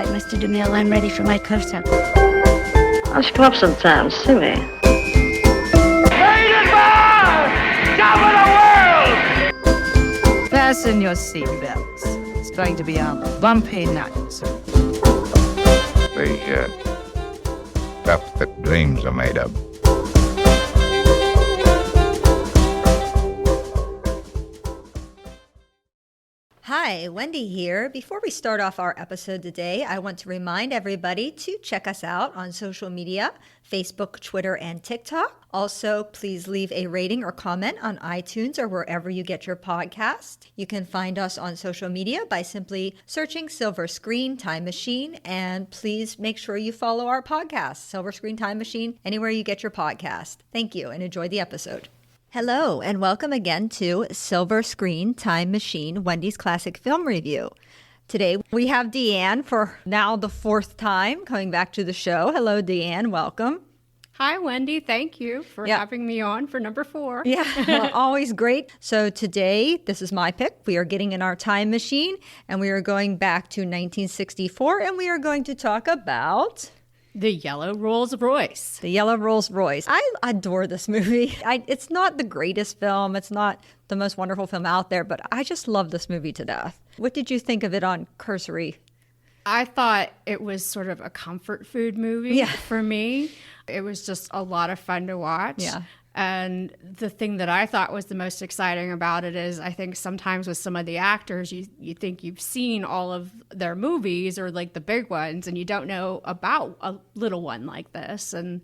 right, Mr. DeMille, I'm ready for my close-up. Why don't you come up sometime, see me? Fasten your seatbelts. It's going to be a bumpy night. The stuff that dreams are made of. Hi, Wendy here. Before we start off our episode today, I want to remind everybody to check us out on social media, Facebook, Twitter, and TikTok. Also, please leave a rating or comment on iTunes or wherever you get your podcast. You can find us on social media by simply searching Silver Screen Time Machine, and please make sure you follow our podcast, Silver Screen Time Machine, anywhere you get your podcast. Thank you, and enjoy the episode. Hello, and welcome again to Silver Screen Time Machine, Wendy's Classic Film Review. Today we have Deann for now the fourth time coming back to the show. Hello, Deann. Welcome. Hi, Wendy. Thank you for having me on for number 4. Yeah, always great. So today, this is my pick. We are getting in our time machine, and we are going back to 1964, and we are going to talk about... The Yellow Rolls Royce. The Yellow Rolls Royce. I adore this movie. It's not the greatest film. It's not the most wonderful film out there, but I just love this movie to death. What did you think of it on cursory? I thought it was sort of a comfort food movie for me. It was just a lot of fun to watch. Yeah. And the thing that I thought was the most exciting about it is I think sometimes with some of the actors, you think you've seen all of their movies or like the big ones, and you don't know about a little one like this. And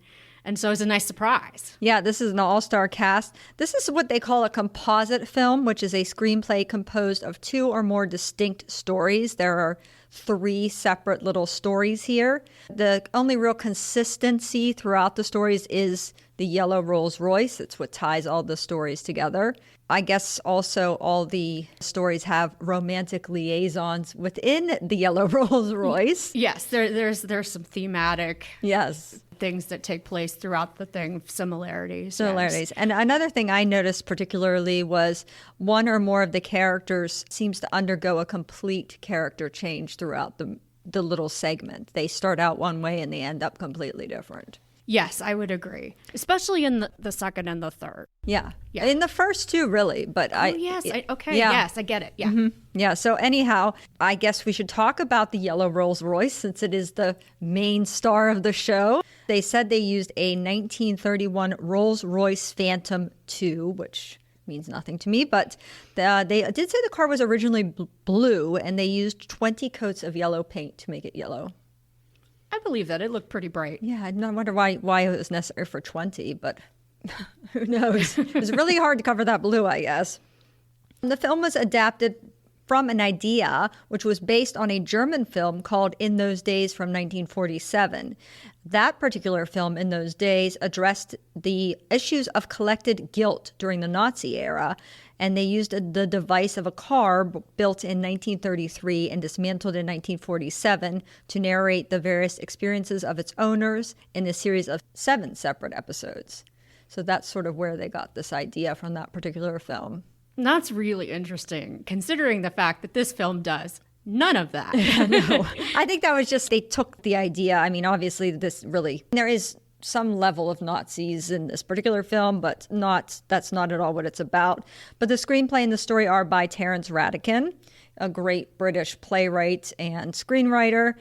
so it's a nice surprise. Yeah, this is an all-star cast. This is what they call a composite film, which is a screenplay composed of 2 or more distinct stories. There are 3 separate little stories here. The only real consistency throughout the stories is the Yellow Rolls Royce. It's what ties all the stories together. I guess also all the stories have romantic liaisons within the Yellow Rolls Royce. Yes, there's some thematic things that take place throughout the thing, similarities. Yes. And another thing I noticed particularly was one or more of the characters seems to undergo a complete character change throughout the little segment. They start out one way and they end up completely different. Yes, I would agree, especially in the second and the third. Yeah. In the first 2, really, but yes, I get it. Yeah. Mm-hmm. Yeah, so anyhow, I guess we should talk about the Yellow Rolls Royce since it is the main star of the show. They said they used a 1931 Rolls Royce Phantom II, which means nothing to me, but they did say the car was originally blue, and they used 20 coats of yellow paint to make it yellow. I believe that. It looked pretty bright. Yeah, I wonder why it was necessary for 20, but who knows? It was really hard to cover that blue, I guess. The film was adapted from an idea which was based on a German film called In Those Days from 1947. That particular film, In Those Days, addressed the issues of collected guilt during the Nazi era, and they used the device of a car built in 1933 and dismantled in 1947 to narrate the various experiences of its owners in a series of 7 separate episodes. So that's sort of where they got this idea from that particular film. That's really interesting, considering the fact that this film does none of that. No, I think that was just, they took the idea. I mean, obviously there is some level of Nazis in this particular film, but that's not at all what it's about. But the screenplay and the story are by Terence Rattigan, a great British playwright and screenwriter.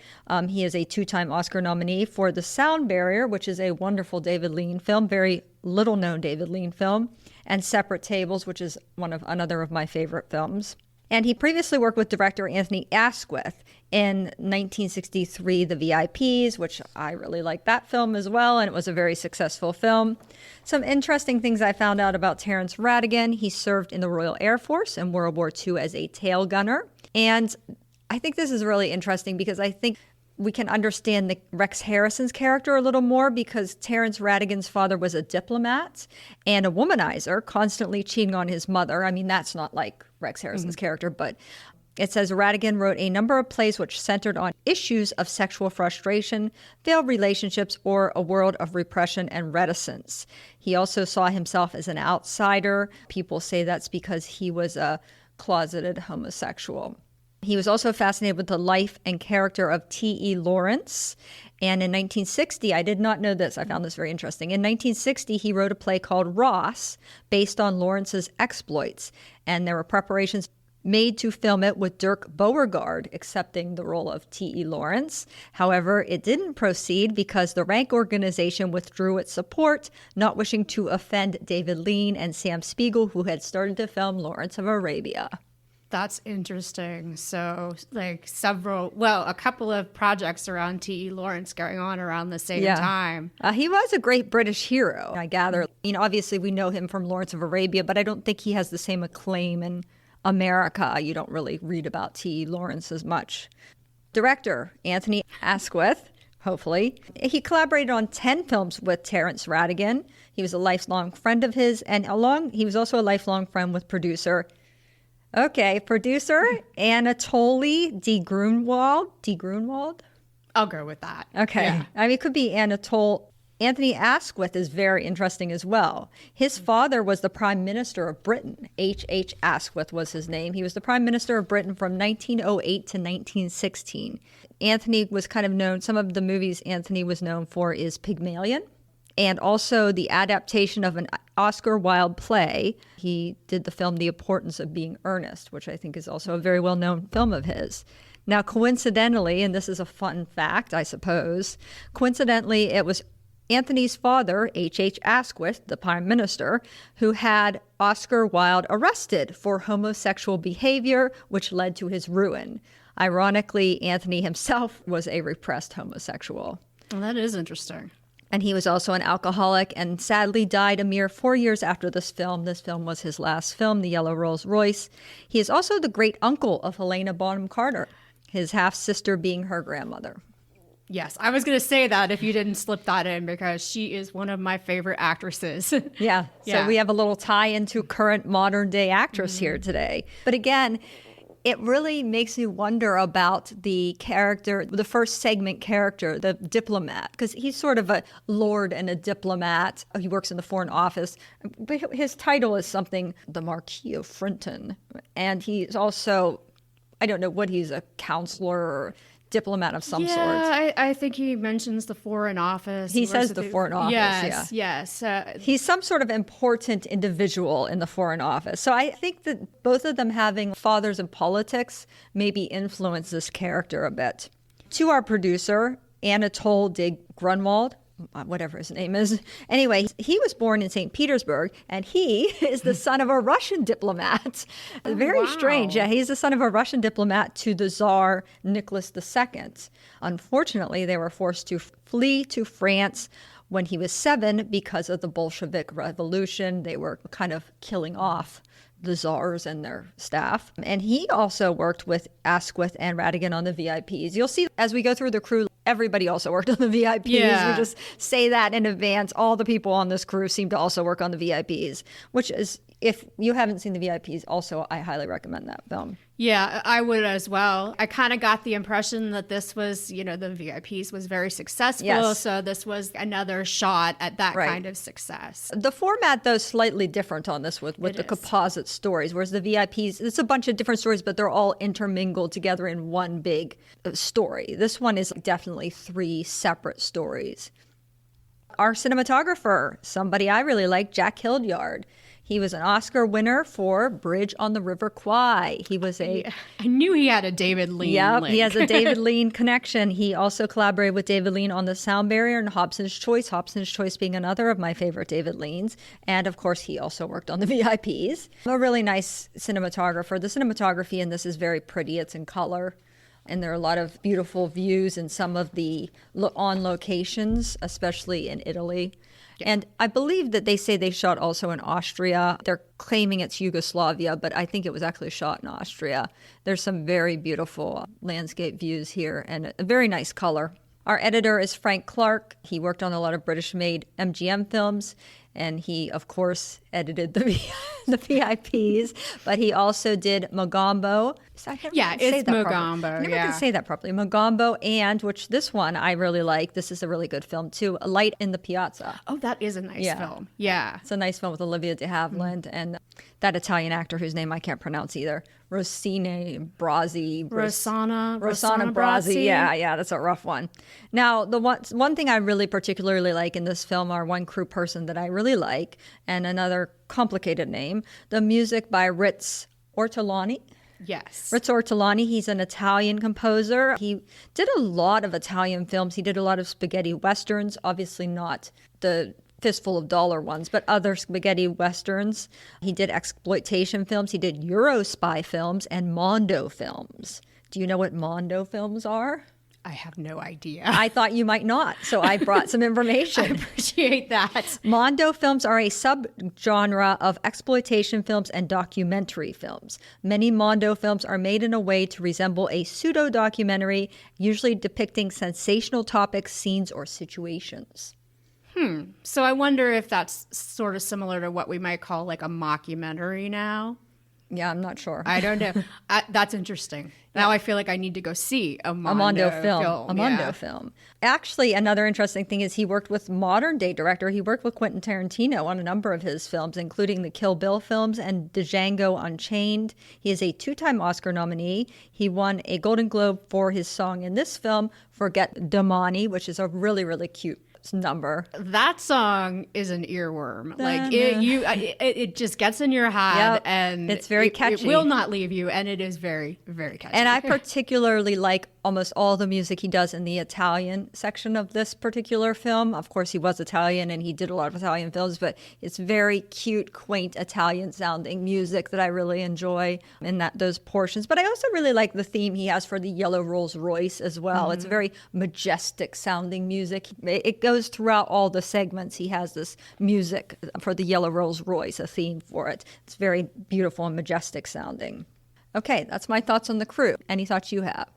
He is a 2-time Oscar nominee for The Sound Barrier, which is a wonderful David Lean film, very little known David Lean film, and Separate Tables, which is another of my favorite films. And he previously worked with director Anthony Asquith in 1963, The VIPs, which I really like that film as well, and it was a very successful film. Some interesting things I found out about Terence Rattigan. He served in the Royal Air Force in World War II as a tail gunner. And I think this is really interesting because I think we can understand Rex Harrison's character a little more because Terence Rattigan's father was a diplomat and a womanizer, constantly cheating on his mother. I mean, that's not like Rex Harrison's character, but it says Rattigan wrote a number of plays which centered on issues of sexual frustration, failed relationships, or a world of repression and reticence. He also saw himself as an outsider. People say that's because he was a closeted homosexual. He was also fascinated with the life and character of T.E. Lawrence. And in 1960, I did not know this, I found this very interesting. In 1960, he wrote a play called Ross, based on Lawrence's exploits. And there were preparations made to film it with Dirk Beauregard accepting the role of T.E. Lawrence. However, it didn't proceed because the Rank Organization withdrew its support, not wishing to offend David Lean and Sam Spiegel, who had started to film Lawrence of Arabia. That's interesting. So, like a couple of projects around T.E. Lawrence going on around the same time. He was a great British hero, I gather. Obviously we know him from Lawrence of Arabia, but I don't think he has the same acclaim in America. You don't really read about T.E. Lawrence as much. Director Anthony Asquith, hopefully. He collaborated on 10 films with Terence Rattigan. He was a lifelong friend of his, and he was also a lifelong friend with producer Anatoly de Grunwald. De Grunwald? I'll go with that. Okay. Yeah. I mean, it could be Anatole. Anthony Asquith is very interesting as well. His father was the Prime Minister of Britain. H. Asquith was his name. He was the Prime Minister of Britain from 1908 to 1916. Anthony was kind of known, some of the movies Anthony was known for is Pygmalion, and also the adaptation of an Oscar Wilde play. He did the film The Importance of Being Earnest, which I think is also a very well-known film of his. Now, coincidentally, and this is a fun fact, I suppose, coincidentally, it was Anthony's father, H. Asquith, the Prime Minister, who had Oscar Wilde arrested for homosexual behavior, which led to his ruin. Ironically, Anthony himself was a repressed homosexual. Well, that is interesting. And he was also an alcoholic and sadly died a mere 4 years after this film. This film was his last film, The Yellow Rolls Royce. He is also the great uncle of Helena Bonham Carter, his half-sister being her grandmother. Yes, I was going to say that if you didn't slip that in, because she is one of my favorite actresses. Yeah. So we have a little tie into current modern day actress here today. But again, it really makes me wonder about the character, the first segment character, the diplomat, because he's sort of a lord and a diplomat. He works in the Foreign Office. But his title is something, the Marquis of Frinton. And he's also, I don't know what he's, a counselor or diplomat of some sort. Yeah, I think he mentions the Foreign Office. He says the Foreign Office, Yes. He's some sort of important individual in the Foreign Office. So I think that both of them having fathers in politics maybe influence this character a bit. To our producer, Anatole de Grunwald, whatever his name is. Anyway, he was born in St. Petersburg, and he is the son of a Russian diplomat. Very strange. Yeah, he's the son of a Russian diplomat to the Tsar Nicholas II. Unfortunately, they were forced to flee to France when he was 7 because of the Bolshevik Revolution. They were kind of killing off the czars and their staff. And he also worked with Asquith and Rattigan on the VIPs. You'll see as we go through the crew, everybody also worked on the VIPs. Yeah. We just say that in advance. All the people on this crew seem to also work on the VIPs, which is, if you haven't seen the VIPs, also, I highly recommend that film. Yeah, I would as well. I kind of got the impression that this was, the VIPs was very successful. Yes. So this was another shot at that Right. kind of success. The format, though, is slightly different on this with the composite stories, whereas the VIPs, it's a bunch of different stories, but they're all intermingled together in one big story. This one is definitely 3 separate stories. Our cinematographer, somebody I really like, Jack Hildyard. He was an Oscar winner for Bridge on the River Kwai. He was I knew he had a David Lean link. He has a David Lean connection. He also collaborated with David Lean on The Sound Barrier and Hobson's Choice being another of my favorite David Leans. And of course, he also worked on the VIPs. A really nice cinematographer. The cinematography in this is very pretty. It's in color. And there are a lot of beautiful views in some of the on locations, especially in Italy. Yeah. And I believe that they say they shot also in Austria. They're claiming it's Yugoslavia, but I think it was actually shot in Austria. There's some very beautiful landscape views here and a very nice color. Our editor is Frank Clark. He worked on a lot of British-made MGM films, and he, of course, edited the VIPs, but he also did Mogambo. It's Mogambo. I never can say that properly. Mogambo, and, which this one I really like. This is a really good film, too. A Light in the Piazza. Oh, that is a nice film. Yeah. It's a nice film with Olivia de Havilland and that Italian actor whose name I can't pronounce either. Rossini Brazzi. Rossana Brazzi. Yeah, that's a rough one. Now, the one thing I really particularly like in this film are one crew person that I really like, and another complicated name, the music by Ritz Ortolani. Yes. Ritz Ortolani, he's an Italian composer. He did a lot of Italian films. He did a lot of spaghetti westerns, obviously not the Fistful of Dollar ones, but other spaghetti westerns. He did exploitation films. He did Euro spy films and Mondo films. Do you know what Mondo films are? I have no idea. I thought you might not, so I brought some information. I appreciate that. Mondo films are a subgenre of exploitation films and documentary films. Many Mondo films are made in a way to resemble a pseudo-documentary, usually depicting sensational topics, scenes, or situations. So I wonder if that's sort of similar to what we might call like a mockumentary now. Yeah, I'm not sure. I don't know. That's interesting. Now I feel like I need to go see a Mondo film. Actually, another interesting thing is he worked with modern day director. He worked with Quentin Tarantino on a number of his films, including the Kill Bill films and Django Unchained. He is a 2-time Oscar nominee. He won a Golden Globe for his song in this film, Forget Domani, which is a really, really cute number. That song is an earworm. Like it just gets in your head, and it's very catchy. It will not leave you, and it is very, very catchy. And I particularly like almost all the music he does in the Italian section of this particular film. Of course, he was Italian and he did a lot of Italian films, but it's very cute, quaint Italian sounding music that I really enjoy in those portions. But I also really like the theme he has for the Yellow Rolls Royce as well. It's very majestic sounding music. It goes throughout all the segments. He has this music for the Yellow Rolls Royce, a theme for it. It's very beautiful and majestic sounding. Okay, that's my thoughts on the crew. Any thoughts you have?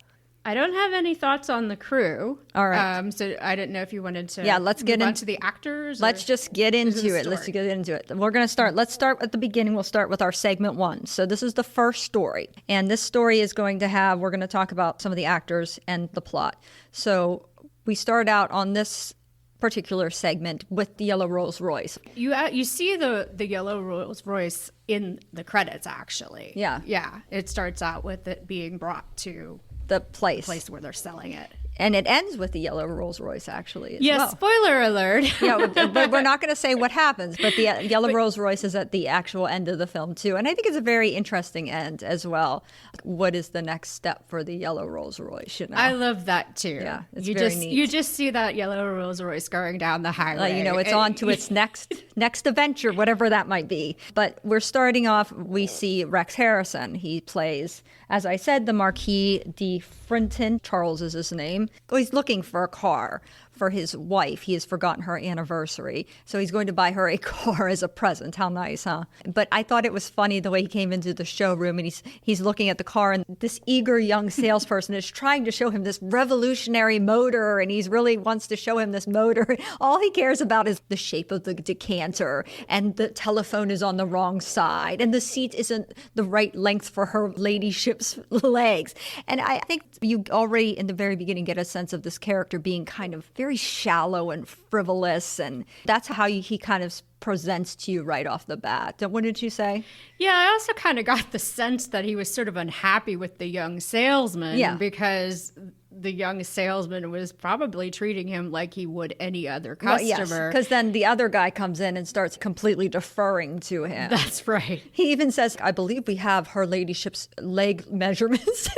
I don't have any thoughts on the crew. All right. So I didn't know if you wanted to let's get into the actors. Let's just get into it. Let's get into it. We're going to start. Let's start at the beginning. We'll start with our segment 1. So this is the first story. And this story is going to we're going to talk about some of the actors and the plot. So we start out on this particular segment with the Yellow Rolls Royce. You see the Yellow Rolls Royce in the credits, actually. Yeah. It starts out with it being brought to the place where they're selling it. And it ends with the Yellow Rolls Royce, actually, as well. Spoiler alert. But we're not going to say what happens. But the Yellow Rolls Royce is at the actual end of the film, too. And I think it's a very interesting end as well. What is the next step for the Yellow Rolls Royce? I love that, too. Yeah, it's very neat. You just see that Yellow Rolls Royce going down the highway. It's on to its next adventure, whatever that might be. But we're starting off, we see Rex Harrison. He plays, as I said, the Marquis de Frinton. Charles is his name. He's looking for a car for his wife. He has forgotten her anniversary. So he's going to buy her a car as a present. How nice, huh? But I thought it was funny the way he came into the showroom and he's looking at the car, and this eager young salesperson is trying to show him this revolutionary motor, and he really wants to show him this motor. All he cares about is the shape of the decanter, and the telephone is on the wrong side, and the seat isn't the right length for her ladyship's legs. And I think you already in the very beginning get a sense of this character being kind of very shallow and frivolous, and that's how he kind of presents to you right off the bat. What did you say? Yeah, I also kind of got the sense that he was sort of unhappy with the young salesman because the young salesman was probably treating him like he would any other customer. Because then the other guy comes in and starts completely deferring to him. That's right. He even says, I believe we have her ladyship's leg measurements.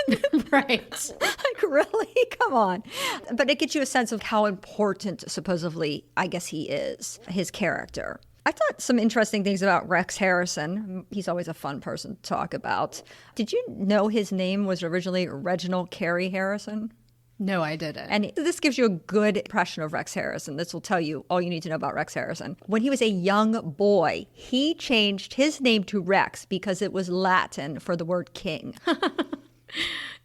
Right. Like, really? Come on. But it gets you a sense of how important, supposedly, I guess he is, his character. I thought some interesting things about Rex Harrison. He's always a fun person to talk about. Did you know his name was originally Reginald Carey Harrison? No, I didn't. And this gives you a good impression of Rex Harrison. This will tell you all you need to know about Rex Harrison. When he was a young boy, he changed his name to Rex because it was Latin for the word king.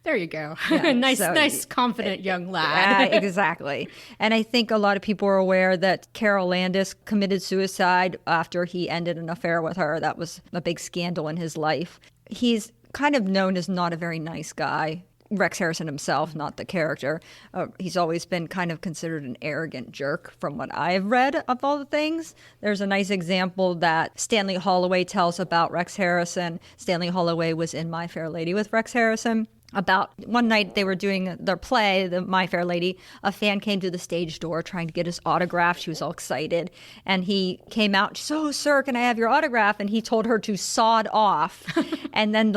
There you go. Yeah, nice, confident young lad. Exactly. And I think a lot of people are aware that Carol Landis committed suicide after he ended an affair with her. That was a big scandal in his life. He's kind of known as not a very nice guy. Rex Harrison himself, not the character. He's always been kind of considered an arrogant jerk from what I've read of all the things. There's a nice example that Stanley Holloway tells about Rex Harrison. Stanley Holloway was in My Fair Lady with Rex Harrison. About one night they were doing their play, the My Fair Lady. A fan came to the stage door trying to get his autograph. She was all excited. And he came out, "So, sir, can I have your autograph?" And he told her to sod off. And then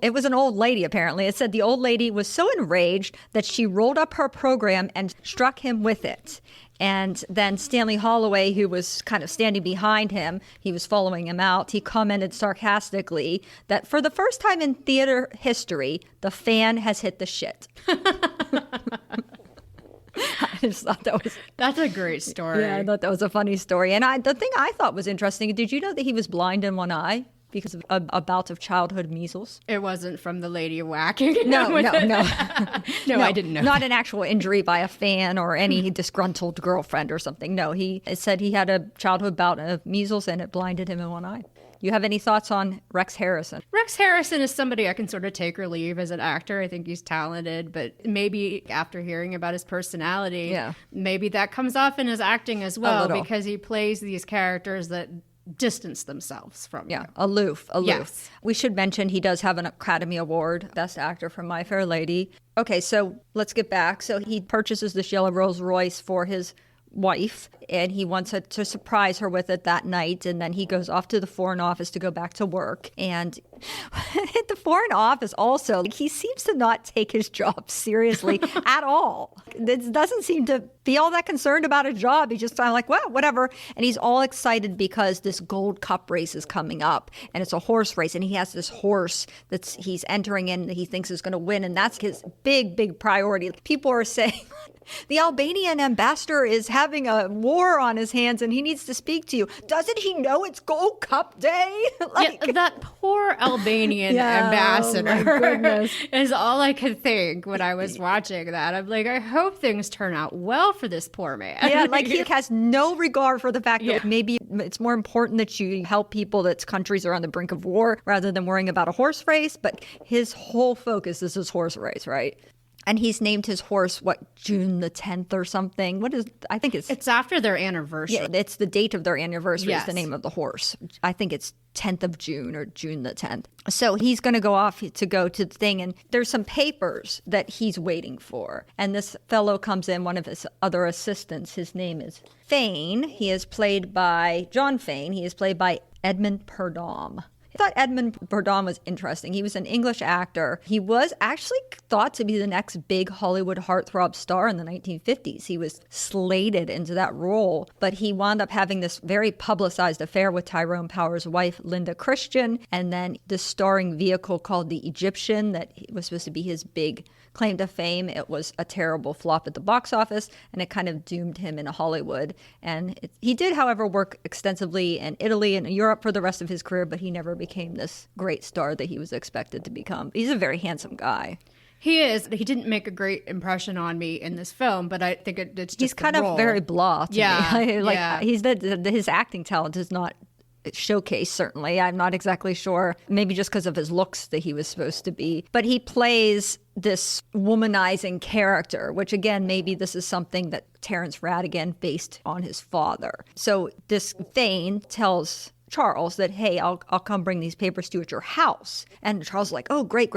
it was an old lady, apparently. It said the old lady was so enraged that she rolled up her program and struck him with it. And then Stanley Holloway, who was kind of standing behind him, he was following him out, he commented sarcastically that for the first time in theater history, the fan has hit the shit. I just thought that was... That's a great story. Yeah, I thought that was a funny story. And the thing I thought was interesting, did you know that he was blind in one eye? Because of a bout of childhood measles. It wasn't from the lady whacking. No. No, I didn't know. Not an actual injury by a fan or any disgruntled girlfriend or something. No, it said he had a childhood bout of measles and it blinded him in one eye. You have any thoughts on Rex Harrison? Rex Harrison is somebody I can sort of take or leave as an actor. I think he's talented, but maybe after hearing about his personality, maybe that comes off in his acting as well, because he plays these characters that distance themselves from you. Aloof. Yes. We should mention he does have an Academy Award, Best Actor for My Fair Lady. Okay, so let's get back. So he purchases this Yellow Rolls Royce for his wife, and he wants to surprise her with it that night, and then he goes off to the Foreign Office to go back to work. And at the Foreign Office also, he seems to not take his job seriously at all. It doesn't seem to be all that concerned about his job. He's just kind of like, well, whatever. And he's all excited because this Gold Cup race is coming up, and it's a horse race, and he has this horse he's entering in that he thinks is going to win, and that's his big priority. People are saying the Albanian ambassador is having a war on his hands and he needs to speak to you. Doesn't he know it's Gold Cup Day? That poor Albanian ambassador. Oh my goodness. Is all I could think when I was watching that. I'm like, I hope things turn out well for this poor man. Yeah, like he has no regard for the fact that maybe it's more important that you help people that's countries are on the brink of war rather than worrying about a horse race. But his whole focus is his horse race, right? And he's named his horse, June the 10th or something? I think it's after their anniversary. Yeah, it's the date of their anniversary is Yes. the name of the horse. I think it's 10th of June or June the 10th. So he's going to go off to go to the thing, and there's some papers that he's waiting for. And this fellow comes in, one of his other assistants. His name is Fane. He is played by John Fane. He is played by Edmund Purdom. I thought Edmund Purdom was interesting. He was an English actor. He was actually thought to be the next big Hollywood heartthrob star in the 1950s. He was slated into that role, but he wound up having this very publicized affair with Tyrone Power's wife, Linda Christian, and then this starring vehicle called The Egyptian that was supposed to be his big claim to fame. It was a terrible flop at the box office, and it kind of doomed him in Hollywood. And he did, however, work extensively in Italy and Europe for the rest of his career, but he never became this great star that he was expected to become. He's a very handsome guy. He is. He didn't make a great impression on me in this film, but I think it's just he's kind of very blah to me. He's his acting talent is not showcased, certainly. I'm not exactly sure. Maybe just because of his looks that he was supposed to be. But he plays this womanizing character, which again, maybe this is something that Terrence Rattigan based on his father. So this Fane tells Charles that, hey, I'll come bring these papers to you at your house. And Charles is like, oh, great.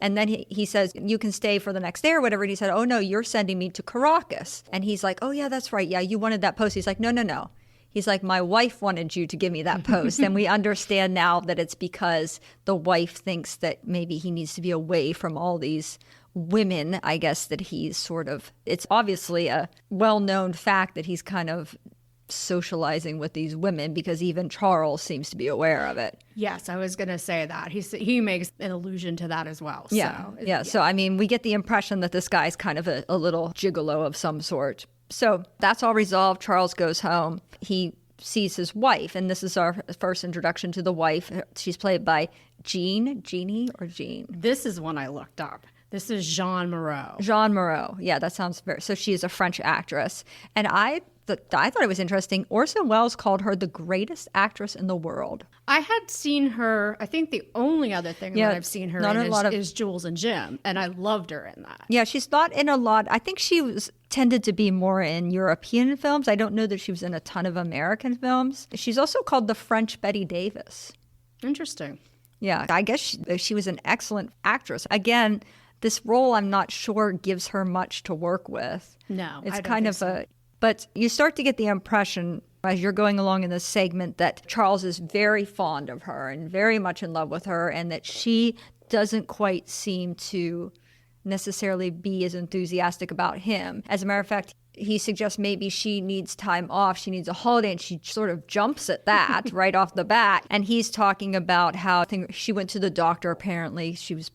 And then he says, you can stay for the next day or whatever. And he said, oh, no, you're sending me to Caracas. And he's like, oh, yeah, that's right. Yeah, you wanted that post. He's like, no. He's like, my wife wanted you to give me that post. And we understand now that it's because the wife thinks that maybe he needs to be away from all these women, I guess, that he's sort of, it's obviously a well-known fact that he's kind of socializing with these women because even Charles seems to be aware of it. Yes, I was going to say that. He makes an allusion to that as well. Yeah. So, I mean, we get the impression that this guy's kind of a little gigolo of some sort. So that's all resolved. Charles goes home. He sees his wife, and this is our first introduction to the wife. She's played by Jean. This is one I looked up. This is Jean Moreau. Jean Moreau. Yeah, that sounds very. So she is a French actress, and I thought it was interesting. Orson Welles called her the greatest actress in the world. I had seen her. I think the only other thing that I've seen her in is Jules and Jim, and I loved her in that. Yeah, she's not in a lot. I think she tended to be more in European films. I don't know that she was in a ton of American films. She's also called the French Bette Davis. Interesting. Yeah, I guess she was an excellent actress. Again, this role I'm not sure gives her much to work with. No, it's I don't kind think of so. But you start to get the impression as you're going along in this segment that Charles is very fond of her and very much in love with her, and that she doesn't quite seem to necessarily be as enthusiastic about him. As a matter of fact, he suggests maybe she needs time off, she needs a holiday, and she sort of jumps at that right off the bat. And he's talking about how she went to the doctor, apparently. She was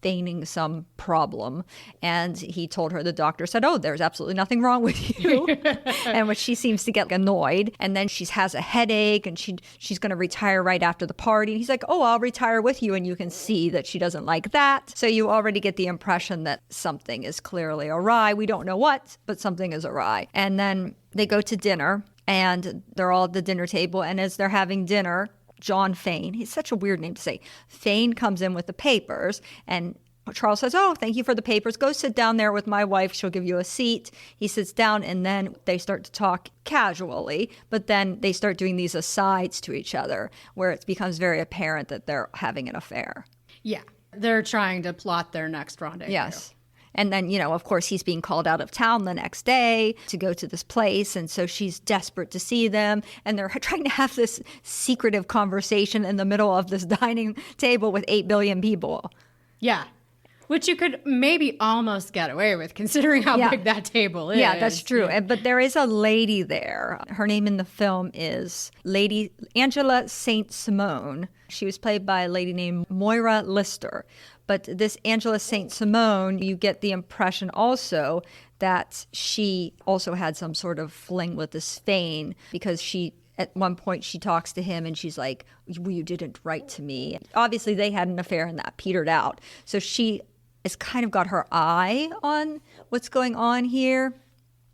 feigning some problem, and he told her, the doctor said, oh, there's absolutely nothing wrong with you. And which she seems to get annoyed, and then she has a headache, and she's going to retire right after the party, and he's like, oh, I'll retire with you. And you can see that she doesn't like that. So you already get the impression that something is clearly awry. We don't know what, but something is awry. And then they go to dinner, and they're all at the dinner table, and as they're having dinner, John Fane, he's such a weird name to say, Fane comes in with the papers, and Charles says, oh, thank you for the papers. Go sit down there with my wife. She'll give you a seat. He sits down, and then they start to talk casually, but then they start doing these asides to each other where it becomes very apparent that they're having an affair. Yeah, they're trying to plot their next rendezvous. Yes. And then, of course, he's being called out of town the next day to go to this place. And so she's desperate to see them. And they're trying to have this secretive conversation in the middle of this dining table with 8 billion people. Yeah. Which you could maybe almost get away with, considering how big that table is. Yeah, that's true. But there is a lady there. Her name in the film is Lady Angela St. Simone. She was played by a lady named Moira Lister. But this Angela St. Simone, you get the impression also that she also had some sort of fling with this Fane, because at one point she talks to him and she's like, well, you didn't write to me. Obviously they had an affair and that petered out. So she has kind of got her eye on what's going on here.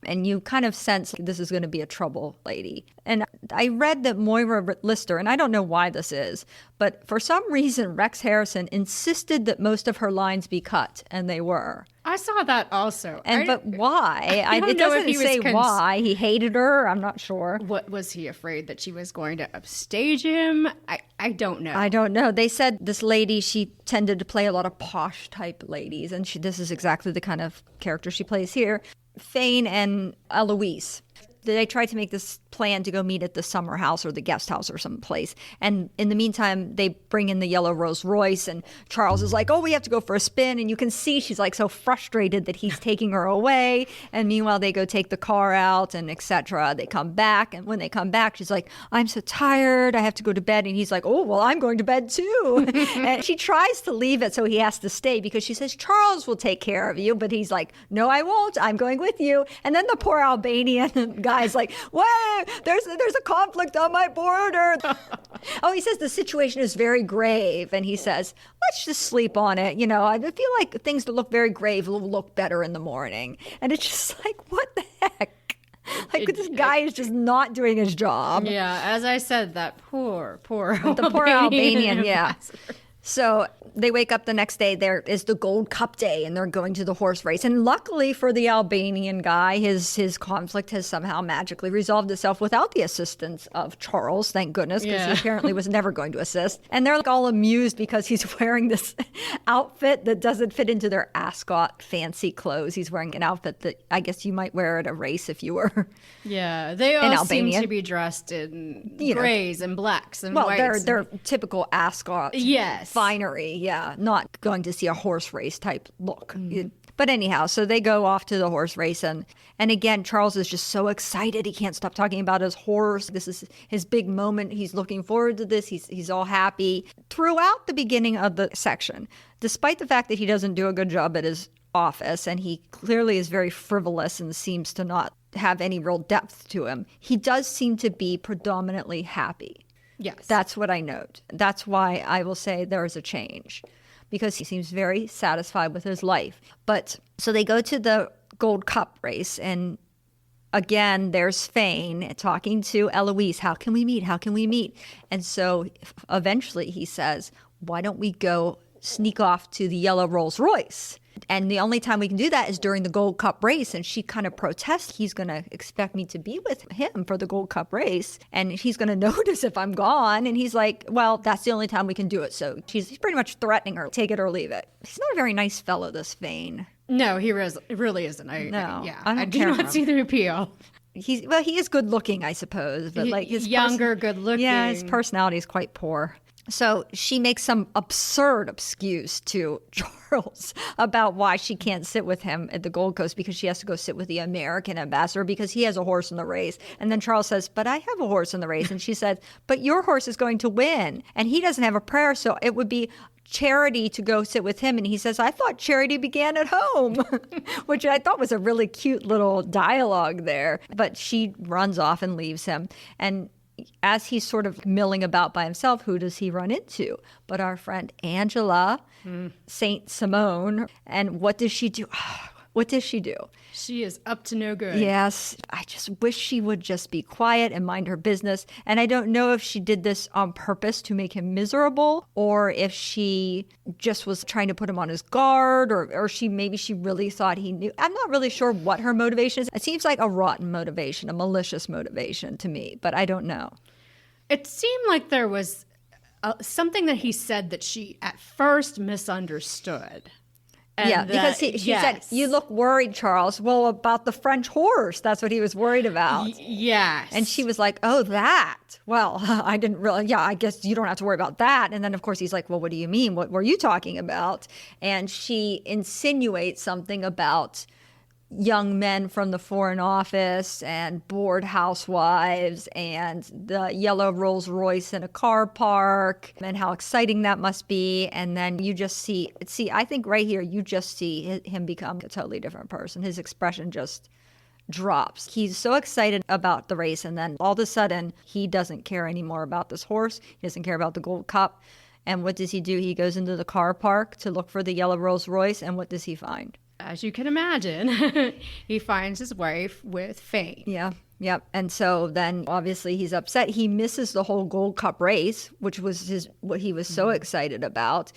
And you kind of sense this is going to be a trouble lady. And I read that Moira Lister, and I don't know why this is, but for some reason Rex Harrison insisted that most of her lines be cut, and they were. I saw that also. But why? I don't it know doesn't if he say was why. He hated her. I'm not sure. What was he afraid that she was going to upstage him? I don't know. I don't know. They said this lady, she tended to play a lot of posh type ladies, and this is exactly the kind of character she plays here. Fane and Eloise, they tried to make this plan to go meet at the summer house or the guest house or someplace. And in the meantime, they bring in the Yellow Rolls Royce, and Charles is like, oh, we have to go for a spin. And you can see she's like so frustrated that he's taking her away. And meanwhile, they go take the car out and etc. They come back. And when they come back, she's like, I'm so tired. I have to go to bed. And he's like, oh, well, I'm going to bed too. And she tries to leave it so he has to stay because she says, Charles will take care of you. But he's like, no, I won't. I'm going with you. And then the poor Albanian guy's like, wait, there's a conflict on my border. Oh, he says the situation is very grave. And he says, let's just sleep on it. I feel like things that look very grave will look better in the morning. And it's just like, what the heck? This guy is just not doing his job. Yeah, as I said, that poor The poor Albanian, yeah. So they wake up the next day. There is the Gold Cup day, and they're going to the horse race. And luckily for the Albanian guy, his conflict has somehow magically resolved itself without the assistance of Charles, thank goodness, because he apparently was never going to assist. And they're all amused because he's wearing this outfit that doesn't fit into their ascot fancy clothes. He's wearing an outfit that I guess you might wear at a race if you were. Yeah, they all seem to be dressed in grays and blacks and whites. Well, they're typical ascot. Yes. Finery, yeah, not going to see a horse race type look. But anyhow, so they go off to the horse race, and again, Charles is just so excited. He can't stop talking about his horse. This is his big moment. He's looking forward to this. He's all happy. Throughout the beginning of the section, despite the fact that he doesn't do a good job at his office, and he clearly is very frivolous and seems to not have any real depth to him, he does seem to be predominantly happy. Yes. That's what I note. That's why I will say there is a change. because he seems very satisfied with his life. But so they go to the Gold Cup race, and again, there's Fane talking to Eloise. How can we meet? How can we meet? And so eventually he says, why don't we go sneak off to the Yellow Rolls Royce? And the only time we can do that is during the Gold Cup race. And she kind of protests. He's going to expect me to be with him for the Gold Cup race. And he's going to notice if I'm gone. And he's like, well, that's the only time we can do it. So he's pretty much threatening her. Take it or leave it. He's not a very nice fellow, this Fane. No, he really isn't. I do not see the appeal. He is good looking, I suppose, but like his younger, good looking. Yeah, his personality is quite poor. So she makes some absurd excuse to Charles about why she can't sit with him at the Gold Coast, because she has to go sit with the American ambassador because he has a horse in the race. And then Charles says, but I have a horse in the race. And she said, but your horse is going to win and he doesn't have a prayer. So it would be charity to go sit with him. And he says, I thought charity began at home, which I thought was a really cute little dialogue there. But she runs off and leaves him. And as he's sort of milling about by himself, who does he run into but our friend Angela, Saint Simone? And what does she do? What does she do? She is up to no good. Yes. I just wish she would just be quiet and mind her business. And I don't know if she did this on purpose to make him miserable, or if she just was trying to put him on his guard, or maybe she really thought he knew. I'm not really sure what her motivation is. It seems like a rotten motivation, a malicious motivation to me, but I don't know. It seemed like there was something that he said that she at first misunderstood. Yeah, because she said, you look worried, Charles. Well, about the French horse. That's what he was worried about. Yes. And she was like, oh, that. Well, I didn't really, I guess you don't have to worry about that. And then, of course, he's like, well, what do you mean? What were you talking about? And she insinuates something about young men from the Foreign Office and bored housewives and the Yellow Rolls Royce in a car park and how exciting that must be. And then you just see, I think right here, you just see him become a totally different person. His expression just drops. He's so excited about the race, and then all of a sudden, he doesn't care anymore about this horse. He doesn't care about the Gold Cup. And what does he do? He goes into the car park to look for the Yellow Rolls Royce, and what does he find? As you can imagine, he finds his wife with Fane. Yeah. Yep. And so then obviously he's upset. He misses the whole Gold Cup race, which was what he was so excited about.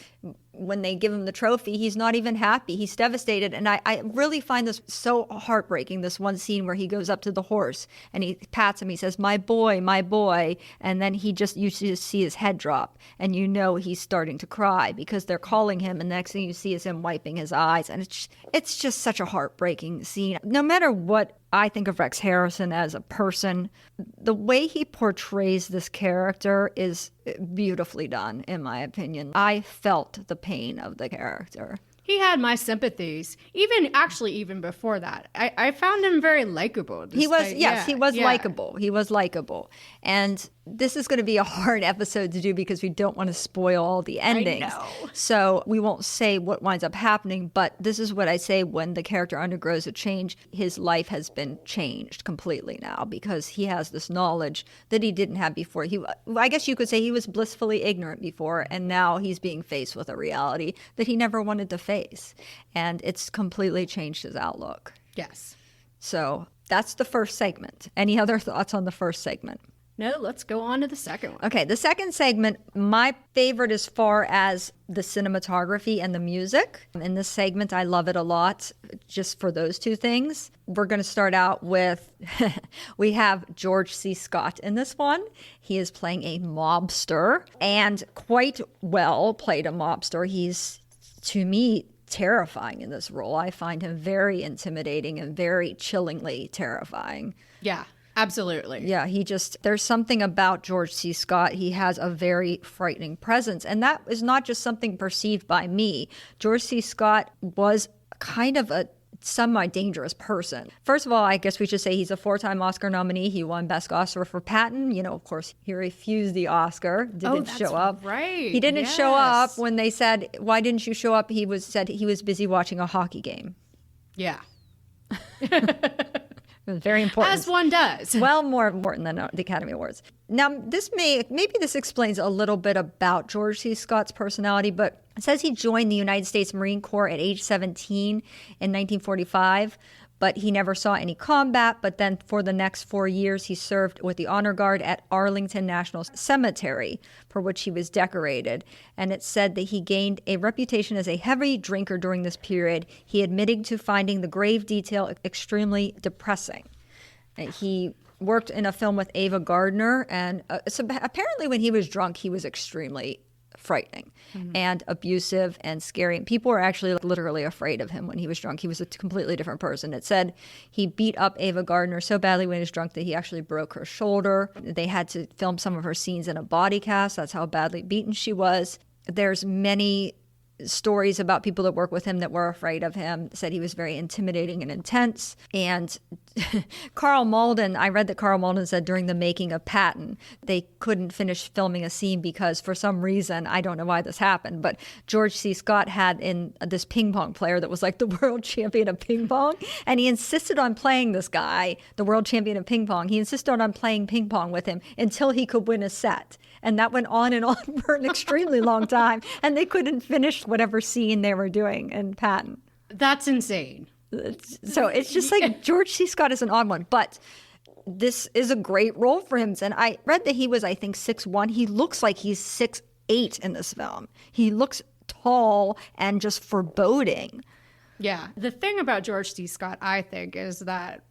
When they give him the trophy, he's not even happy. He's devastated. And I really find this so heartbreaking, this one scene where he goes up to the horse and he pats him. He says, my boy, my boy. And then you just see his head drop, and you know he's starting to cry because they're calling him. And the next thing you see is him wiping his eyes. And it's just such a heartbreaking scene. No matter what I think of Rex Harrison as a person, the way he portrays this character is beautifully done, in my opinion. I felt the pain of the character. He had my sympathies, even before that. I found him very likable. He was likable. He was likable. And this is going to be a hard episode to do because we don't want to spoil all the endings. I know. So we won't say what winds up happening, but this is what I say: when the character undergoes a change, his life has been changed completely now because he has this knowledge that he didn't have before. I guess you could say he was blissfully ignorant before, and now he's being faced with a reality that he never wanted to face. And it's completely changed his outlook. Yes. So that's the first segment. Any other thoughts on the first segment? No, let's go on to the second one. Okay, the second segment, my favorite as far as the cinematography and the music. In this segment, I love it a lot, just for those two things. We're going to start out with, we have George C. Scott in this one. He is playing a mobster, and quite well played a mobster. He's, to me, terrifying in this role. I find him very intimidating and very chillingly terrifying. Yeah. Absolutely. Yeah, there's something about George C. Scott. He has a very frightening presence. And that is not just something perceived by me. George C. Scott was kind of a semi-dangerous person. First of all, I guess we should say he's a 4-time Oscar nominee. He won Best Oscar for Patton. You know, of course, he refused the Oscar, didn't show up. Right. He didn't show up when they said, why didn't you show up? Said he was busy watching a hockey game. Yeah. It was very important. As one does. Well, more important than the Academy Awards. Now, maybe this explains a little bit about George C. Scott's personality, but it says he joined the United States Marine Corps at age 17 in 1945, but he never saw any combat. But then for the next 4 years, he served with the Honor Guard at Arlington National Cemetery, for which he was decorated. And it said that he gained a reputation as a heavy drinker during this period, he admitting to finding the grave detail extremely depressing. He worked in a film with Ava Gardner, and so apparently when he was drunk, he was extremely frightening and abusive and scary. And people were actually literally afraid of him when he was drunk. He was a completely different person. It said he beat up Ava Gardner so badly when he was drunk that he actually broke her shoulder. They had to film some of her scenes in a body cast. That's how badly beaten she was. There's many stories about people that work with him that were afraid of him, said he was very intimidating and intense. And Carl Malden, I read that Carl Malden said during the making of Patton, they couldn't finish filming a scene because for some reason, I don't know why this happened, but George C. Scott had in this ping pong player that was like the world champion of ping pong. And he insisted on playing this guy, the world champion of ping pong. He insisted on playing ping pong with him until he could win a set. And that went on and on for an extremely long time. And they couldn't finish whatever scene they were doing in Patton. That's insane. So it's just like George C. Scott is an odd one. But this is a great role for him. And I read that he was, I think, 6'1". He looks like he's 6'8" in this film. He looks tall and just foreboding. Yeah. The thing about George C. Scott, I think, is that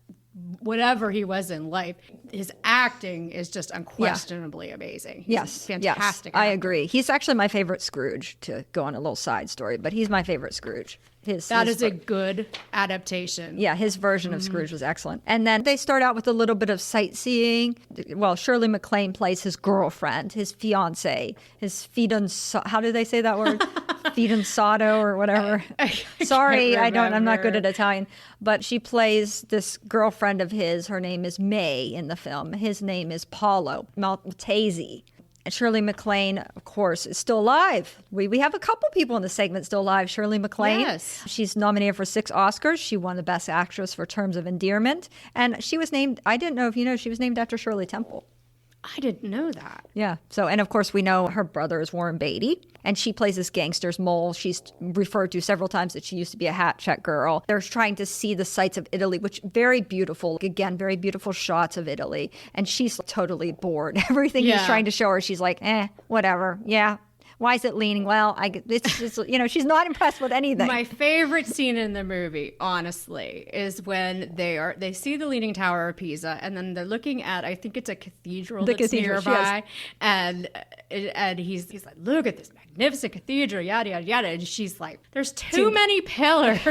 whatever he was in life, his acting is just unquestionably amazing. He's Yes, fantastic. Yes, I agree. He's actually my favorite Scrooge, to go on a little side story, but he's my favorite Scrooge. That is a good adaptation. Yeah, his version of Scrooge was excellent. And then they start out with a little bit of sightseeing. Well, Shirley MacLaine plays his girlfriend, his fiance, his how do they say that word? Fidanzato or whatever. Sorry, I'm not good at Italian. But she plays this girlfriend of his. Her name is May in the film. His name is Paolo Maltese. And Shirley MacLaine, of course, is still alive. We have a couple people in the segment still alive. Shirley MacLaine. Yes. She's nominated for 6 Oscars. She won the Best Actress for Terms of Endearment. And she was named, I didn't know if you know, she was named after Shirley Temple. I didn't know that. Yeah. So, and of course, we know her brother is Warren Beatty, and she plays this gangster's mole. She's referred to several times that she used to be a hat check girl. They're trying to see the sights of Italy, which very beautiful, again, very beautiful shots of Italy. And she's totally bored. Everything he's trying to show her, she's like, whatever. Yeah. Why is it leaning? Well, it's just, she's not impressed with anything. My favorite scene in the movie, honestly, is when they see the Leaning Tower of Pisa, and then they're looking at, I think it's a cathedral that's nearby, and he's like, look at this magnificent cathedral, yada yada yada, and she's like, there's too many pillars.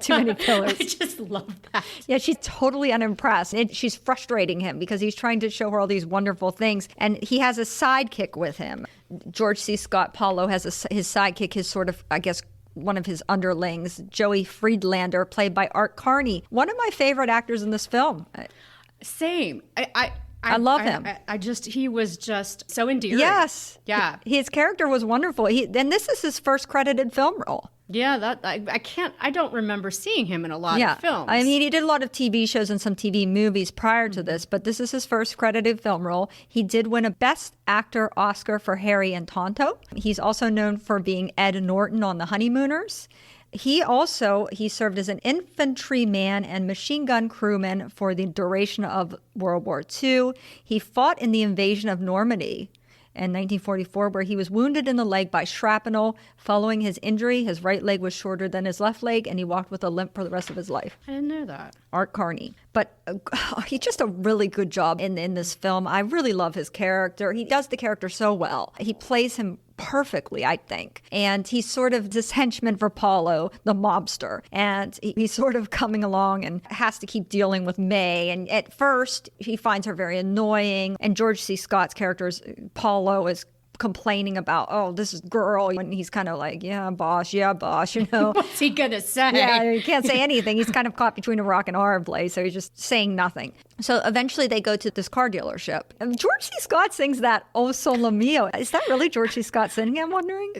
Too many pillars. I just love that. Yeah, she's totally unimpressed. She's frustrating him because he's trying to show her all these wonderful things, and he has a sidekick with him. George C. Scott Paulo has his sidekick, his sort of, I guess, one of his underlings, Joey Friedlander, played by Art Carney, one of my favorite actors in this film. Same. I love him. He was just so endearing. Yes. Yeah. His character was wonderful. And this is his first credited film role. Yeah, I don't remember seeing him in a lot of films. I mean, he did a lot of TV shows and some TV movies prior to this, but this is his first credited film role. He did win a Best Actor Oscar for Harry and Tonto. He's also known for being Ed Norton on The Honeymooners. He served as an infantryman and machine gun crewman for the duration of World War II. He fought in the invasion of Normandy in 1944, where he was wounded in the leg by shrapnel. Following his injury, his right leg was shorter than his left leg, and he walked with a limp for the rest of his life. I didn't know that. Art Carney. But he just a really good job in this film. I really love his character. He does the character so well. He plays him perfectly, I think. And he's sort of this henchman for Paulo, the mobster. And he's sort of coming along and has to keep dealing with May. And at first, he finds her very annoying. And George C. Scott's character, Paulo, is complaining about, this is girl. And he's kind of like, yeah, boss, What's he going to say? Yeah, he can't say anything. He's kind of caught between a rock and a hard place, so he's just saying nothing. So eventually they go to this car dealership. And George C. Scott sings that "O Sole Mio." Is that really George C. Scott singing, I'm wondering?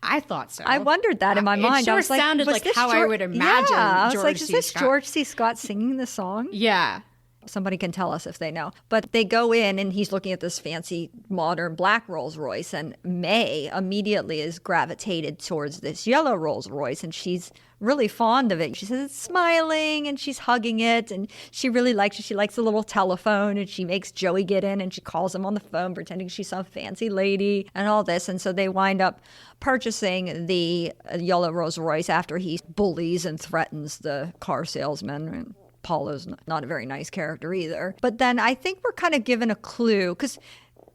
I thought so. I wondered that in my mind. It sure I was like, sounded was like this how I would imagine I was George like, is C. this Scott. George C. Scott singing the song? Yeah. Somebody can tell us if they know. But they go in and he's looking at this fancy modern black Rolls Royce, and May immediately is gravitated towards this yellow Rolls Royce, and she's really fond of it. She says it's smiling and she's hugging it, and she really likes it. She likes the little telephone, and she makes Joey get in and she calls him on the phone pretending she's some fancy lady and all this. And so they wind up purchasing the yellow Rolls Royce after he bullies and threatens the car salesman. And Paulo's not a very nice character either. But then I think we're kind of given a clue, because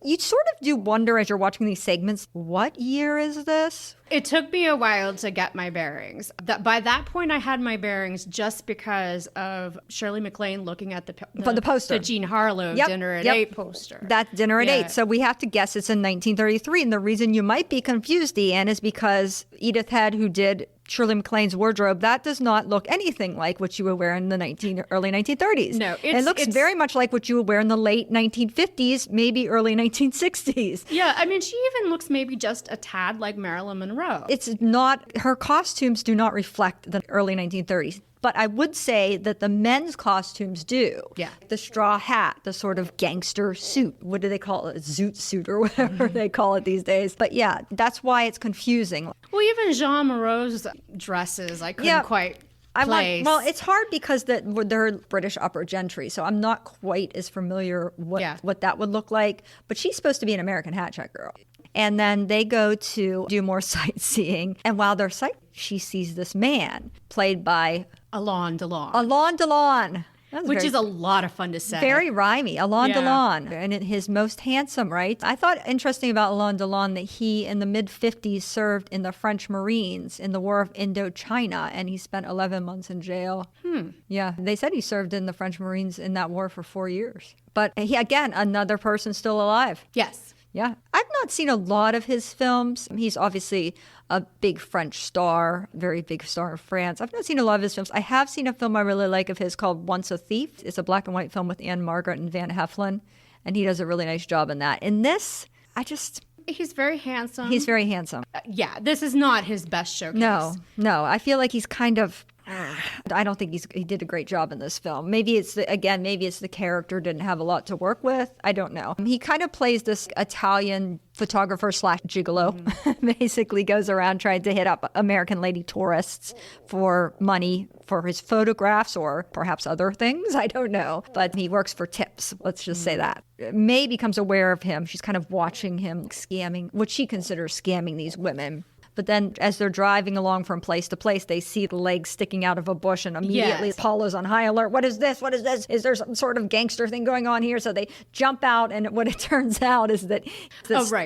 you sort of do wonder as you're watching these segments, what year is this? It took me a while to get my bearings. By that point, I had my bearings just because of Shirley MacLaine looking at the poster. The Jean Harlow Dinner at 8 poster. That Dinner at Yeah. 8. So we have to guess it's in 1933. And the reason you might be confused, Deann, is because Edith Head, who did Shirley MacLaine's wardrobe, that does not look anything like what you would wear in the early 1930s. No, it looks very much like what you would wear in the late 1950s, maybe early 1960s. Yeah, I mean, she even looks maybe just a tad like Marilyn Monroe. It's not, her costumes do not reflect the early 1930s. But I would say that the men's costumes do. Yeah. The straw hat, the sort of gangster suit. What do they call it? Zoot suit or whatever they call it these days. But yeah, that's why it's confusing. Well, even Jean Moreau's dresses, I couldn't quite place. Well, it's hard because they're British upper gentry, so I'm not quite as familiar what that would look like. But she's supposed to be an American hat check girl. And then they go to do more sightseeing. And while they're sightseeing, she sees this man played by Alain Delon. Alain Delon. Which is a lot of fun to say. Very rhymey. Alain Delon. And his most handsome, right? I thought interesting about Alain Delon that he, in the mid-50s, served in the French Marines in the War of Indochina, and he spent 11 months in jail. Yeah, they said he served in the French Marines in that war for 4 years. But he, again, another person still alive. Yes. Yeah. I've not seen a lot of his films. He's obviously a big French star, very big star in France. I've not seen a lot of his films. I have seen a film I really like of his called Once a Thief. It's a black and white film with Anne Margaret and Van Heflin, and he does a really nice job in that. In this, He's very handsome. He's very handsome. Yeah, this is not his best showcase. No. I feel like he's kind of... I don't think he did a great job in this film. Maybe it's the character didn't have a lot to work with. I don't know. He kind of plays this Italian photographer / gigolo, basically goes around trying to hit up American lady tourists for money for his photographs or perhaps other things. I don't know. But he works for tips. Let's just say that. May becomes aware of him. She's kind of watching him scamming, what she considers scamming these women. But then as they're driving along from place to place, they see the legs sticking out of a bush, and immediately Paulo's on high alert. What is this? What is this? Is there some sort of gangster thing going on here? So they jump out, and what it turns out is that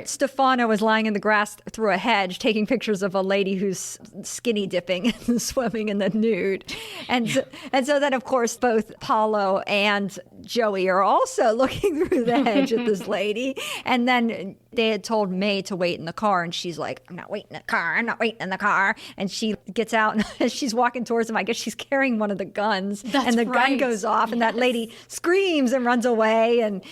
Stefano is lying in the grass through a hedge taking pictures of a lady who's skinny dipping and swimming in the nude. And so then, of course, both Paulo and Joey are also looking through the hedge at this lady. And then they had told May to wait in the car, and she's like, I'm not waiting in the car. And she gets out, and as she's walking towards him, I guess she's carrying one of the guns. And the gun goes off, and that lady screams and runs away. And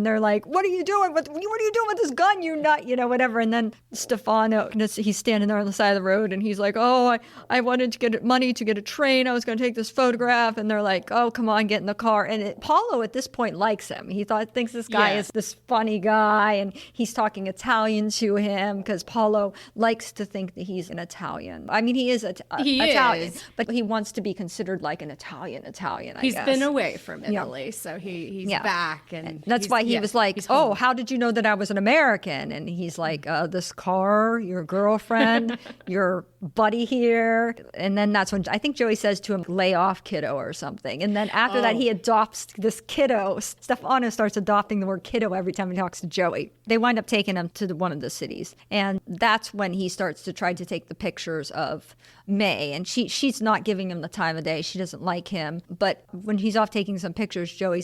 they're like, what are you doing? What are you doing with this gun? You nut, whatever. And then Stefano, he's standing there on the side of the road, and he's like, oh, I wanted to get money to get a train. I was going to take this photograph. And they're like, oh, come on, get in the car. And Paulo at this point likes him. He thinks this guy is this funny guy, and he's talking Italian to him because Paulo likes to think that he's an Italian. I mean, he is Italian, but he wants to be considered like an Italian, I He's guess. been away from Italy, so he's back. And that's why he was like, oh, how did you know that I was an American? And he's like, this car, your girlfriend, your buddy here. And then that's when I think Joey says to him, lay off, kiddo, or something. And then after that, he adopts this kiddo. Stefano starts adopting the word kiddo every time he talks to Joey. They wind up taking him to one of the cities. And that's when he starts to try to take the pictures of May. And she's not giving him the time of day. She doesn't like him. But when he's off taking some pictures, Joey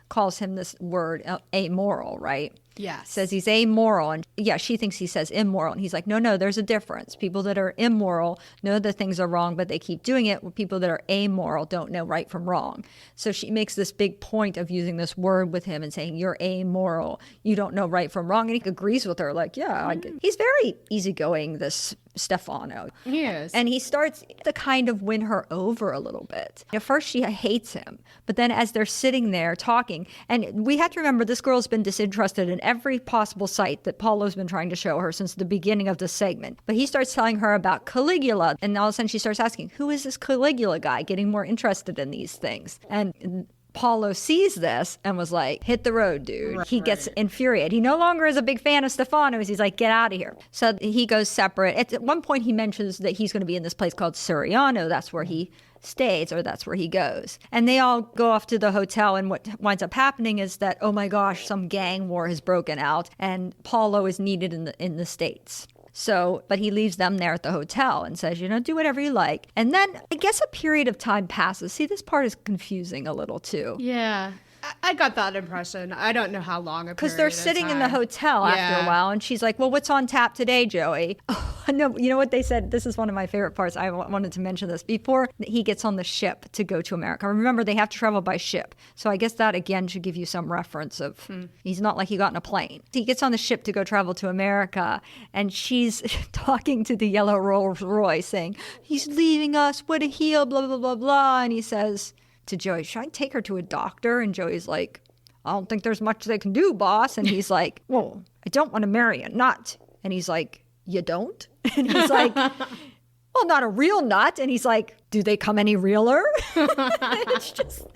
calls him this word, amoral, right? Yes. Says he's amoral. And yeah, she thinks he says immoral. And he's like, no, there's a difference. People that are immoral know that things are wrong, but they keep doing it. People that are amoral don't know right from wrong. So she makes this big point of using this word with him and saying, you're amoral. You don't know right from wrong. And he agrees with her. Like, yeah, he's very easygoing, this Stefano. He is. And he starts to kind of win her over a little bit. At first, she hates him. But then as they're sitting there talking, and we have to remember this girl's been disinterested in every possible sight that Paulo's been trying to show her since the beginning of this segment. But he starts telling her about Caligula. And all of a sudden, she starts asking, who is this Caligula guy? Getting more interested in these things. And Paulo sees this and was like, hit the road, dude. Right. He gets infuriated. He no longer is a big fan of Stefano's. He's like, get out of here. So he goes separate. At one point, he mentions that he's going to be in this place called Suriano. That's where he stays, or that's where he goes. And they all go off to the hotel, and what winds up happening is that, oh my gosh, some gang war has broken out, and Paulo is needed in the States. So, but he leaves them there at the hotel and says, do whatever you like. And then I guess a period of time passes. See, this part is confusing a little too. Yeah. I got that impression. I don't know how long a because they're sitting in the hotel after a while, and she's like, well, what's on tap today, Joey? Oh, no, you know what they said? This is one of my favorite parts. I wanted to mention this. Before he gets on the ship to go to America, remember, they have to travel by ship. So I guess that, again, should give you some reference of he's not like he got in a plane. He gets on the ship to go travel to America, and she's talking to the Yellow Rolls Royce saying, he's leaving us, what a heel, blah, blah, blah, blah. And he says to Joey, should I take her to a doctor? And Joey's like, I don't think there's much they can do, boss. And he's like, well, I don't want to marry a nut. And he's like, you don't? And he's like, well, not a real nut. And he's like, do they come any realer? It's just,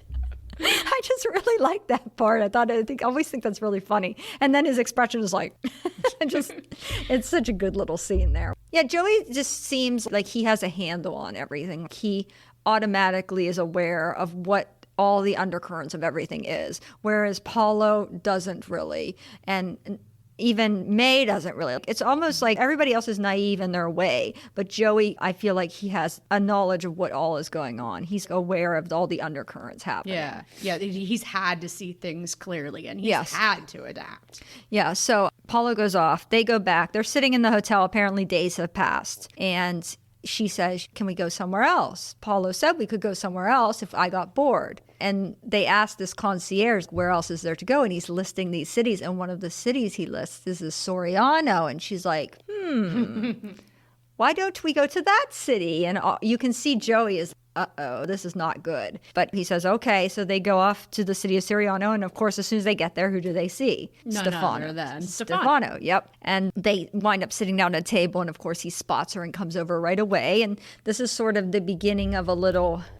I just really like that part. I always think that's really funny. And then his expression is like, it's such a good little scene there. Yeah, Joey just seems like he has a handle on everything. He automatically is aware of what all the undercurrents of everything is, whereas Paulo doesn't really, and even May doesn't really. It's almost like everybody else is naive in their way, but Joey, I feel like he has a knowledge of what all is going on. He's aware of all the undercurrents happening. Yeah, he's had to see things clearly, and he's had to adapt. Yeah, so Paulo goes off. They go back. They're sitting in the hotel. Apparently days have passed, and she says, can we go somewhere else? Paulo said we could go somewhere else if I got bored. And they asked this concierge, where else is there to go? And he's listing these cities. And one of the cities he lists is Soriano. And she's like, why don't we go to that city? And you can see Joey is, uh-oh, this is not good. But he says, okay. So they go off to the city of Suriano. And of course, as soon as they get there, who do they see? Stefano, yep. And they wind up sitting down at a table. And of course, he spots her and comes over right away. And this is sort of the beginning of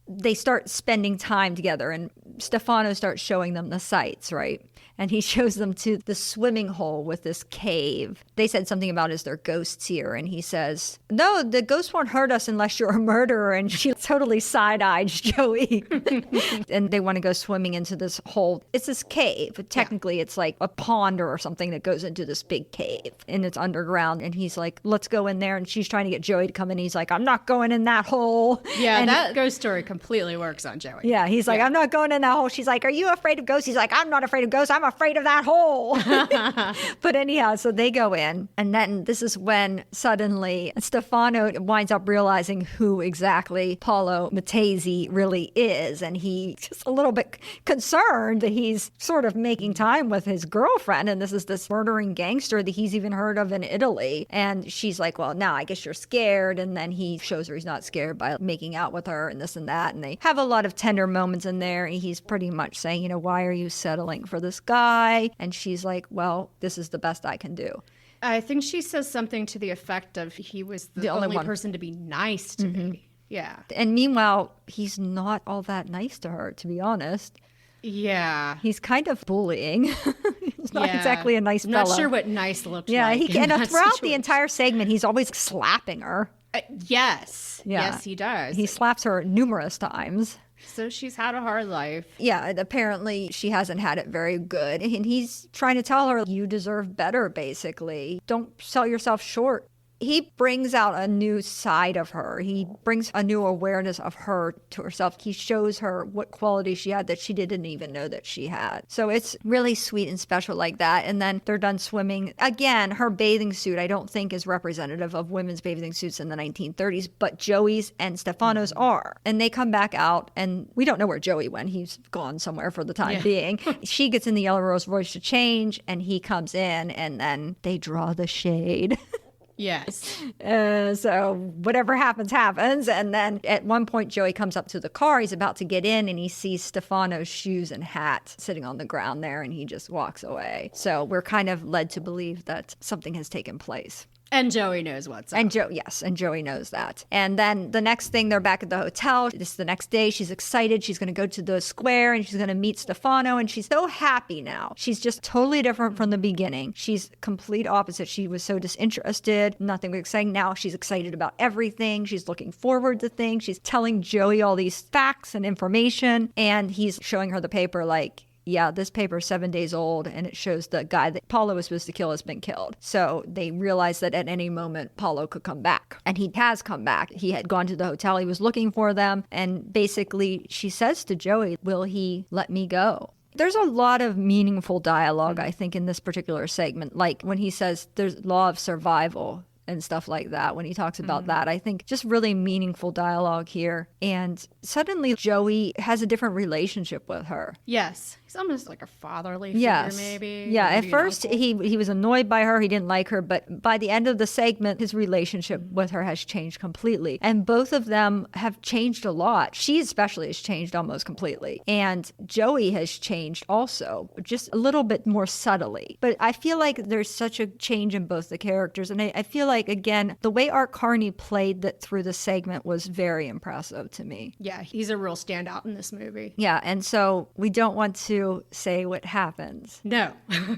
they start spending time together. And Stefano starts showing them the sights, right? And he shows them to the swimming hole with this cave. They said something about, is there ghosts here? And he says, no, the ghosts won't hurt us unless you're a murderer. And she totally side-eyes Joey. And they want to go swimming into this hole. It's this cave. But technically, it's like a pond or something that goes into this big cave. And it's underground. And he's like, let's go in there. And she's trying to get Joey to come in. He's like, I'm not going in that hole. Yeah, and that ghost story completely works on Joey. Yeah, he's like, I'm not going in that hole. She's like, are you afraid of ghosts? He's like, I'm not afraid of ghosts. I'm afraid of that hole. But anyhow, so they go in, and then this is when suddenly Stefano winds up realizing who exactly Paulo Matesi really is, and he's just a little bit concerned that he's sort of making time with his girlfriend, and this is this murdering gangster that he's even heard of in Italy. And she's like, well, now I guess you're scared. And then he shows her he's not scared by making out with her and this and that, and they have a lot of tender moments in there. And he's pretty much saying, why are you settling for this guy? And she's like, well, this is the best I can do. I think she says something to the effect of, he was the only person to be nice to me. Yeah. And meanwhile, he's not all that nice to her, to be honest. Yeah. He's kind of bullying. He's not exactly a nice fellow. Not sure what nice looks like. Yeah, and throughout the entire segment, he's always slapping her. Yes. Yeah. Yes, he does. He slaps her numerous times. So she's had a hard life. Yeah, apparently she hasn't had it very good. And he's trying to tell her, you deserve better, basically. Don't sell yourself short. He brings out a new side of her. He brings a new awareness of her to herself. He shows her what qualities she had that she didn't even know that she had. So it's really sweet and special like that. And then they're done swimming. Again, her bathing suit I don't think is representative of women's bathing suits in the 1930s, but Joey's and Stefano's are. And they come back out, and we don't know where Joey went. He's gone somewhere for the time being. She gets in the Yellow Rolls Royce to change, and he comes in, and then they draw the shade. Yes. So whatever happens, happens. And then at one point, Joey comes up to the car. He's about to get in, and he sees Stefano's shoes and hat sitting on the ground there, and he just walks away. So we're kind of led to believe that something has taken place. And Joey knows what's up. And Joey knows that. And then the next thing, they're back at the hotel. It's the next day. She's excited. She's going to go to the square, and she's going to meet Stefano, and she's so happy now. She's just totally different from the beginning. She's complete opposite. She was so disinterested. Nothing was exciting. Now she's excited about everything. She's looking forward to things. She's telling Joey all these facts and information, and he's showing her the paper like, yeah, this paper is 7 days old, and it shows the guy that Paulo was supposed to kill has been killed. So they realized that at any moment, Paulo could come back. And he has come back. He had gone to the hotel. He was looking for them. And basically, she says to Joey, will he let me go? There's a lot of meaningful dialogue, I think, in this particular segment. Like when he says there's law of survival and stuff like that, when he talks about that. I think just really meaningful dialogue here. And suddenly Joey has a different relationship with her. Yes. He's almost like a fatherly figure, maybe. Yeah, at Maybe first an uncle. he was annoyed by her. He didn't like her. But by the end of the segment, his relationship with her has changed completely. And both of them have changed a lot. She especially has changed almost completely. And Joey has changed also, just a little bit more subtly. But I feel like there's such a change in both the characters. And I feel like, again, the way Art Carney played that through the segment was very impressive to me. Yeah, he's a real standout in this movie. Yeah, and so we don't want to say what happens No.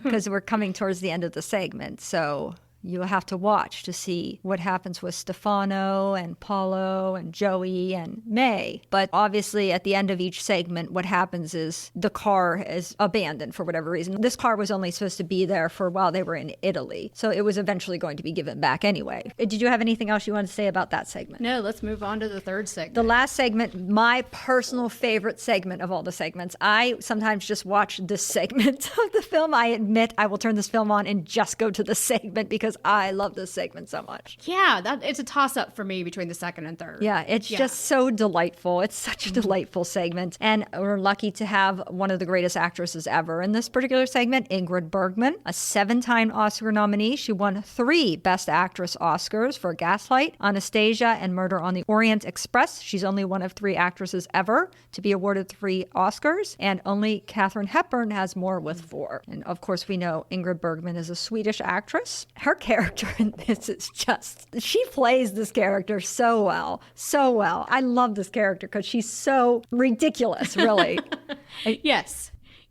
because we're coming towards the end of the segment. So you'll have to watch to see what happens with Stefano and Paulo and Joey and May. But obviously at the end of each segment, what happens is the car is abandoned for whatever reason. This car was only supposed to be there for while they were in Italy. So it was eventually going to be given back anyway. Did you have anything else you wanted to say about that segment? No, let's move on to the third segment. The last segment, my personal favorite segment of all the segments. I sometimes just watch this segment of the film. I admit I will turn this film on and just go to the segment because I love this segment so much. Yeah, it's a toss-up for me between the second and third. Yeah, it's just so delightful. It's such a delightful segment. And we're lucky to have one of the greatest actresses ever in this particular segment, Ingrid Bergman, a 7-time Oscar nominee. She won 3 Best Actress Oscars for Gaslight, Anastasia, and Murder on the Orient Express. She's only one of 3 actresses ever to be awarded 3 Oscars, and only Katharine Hepburn has more with 4. And of course, we know Ingrid Bergman is a Swedish actress. Her character in this is just, she plays this character so well, so well. I love this character because she's so ridiculous, really.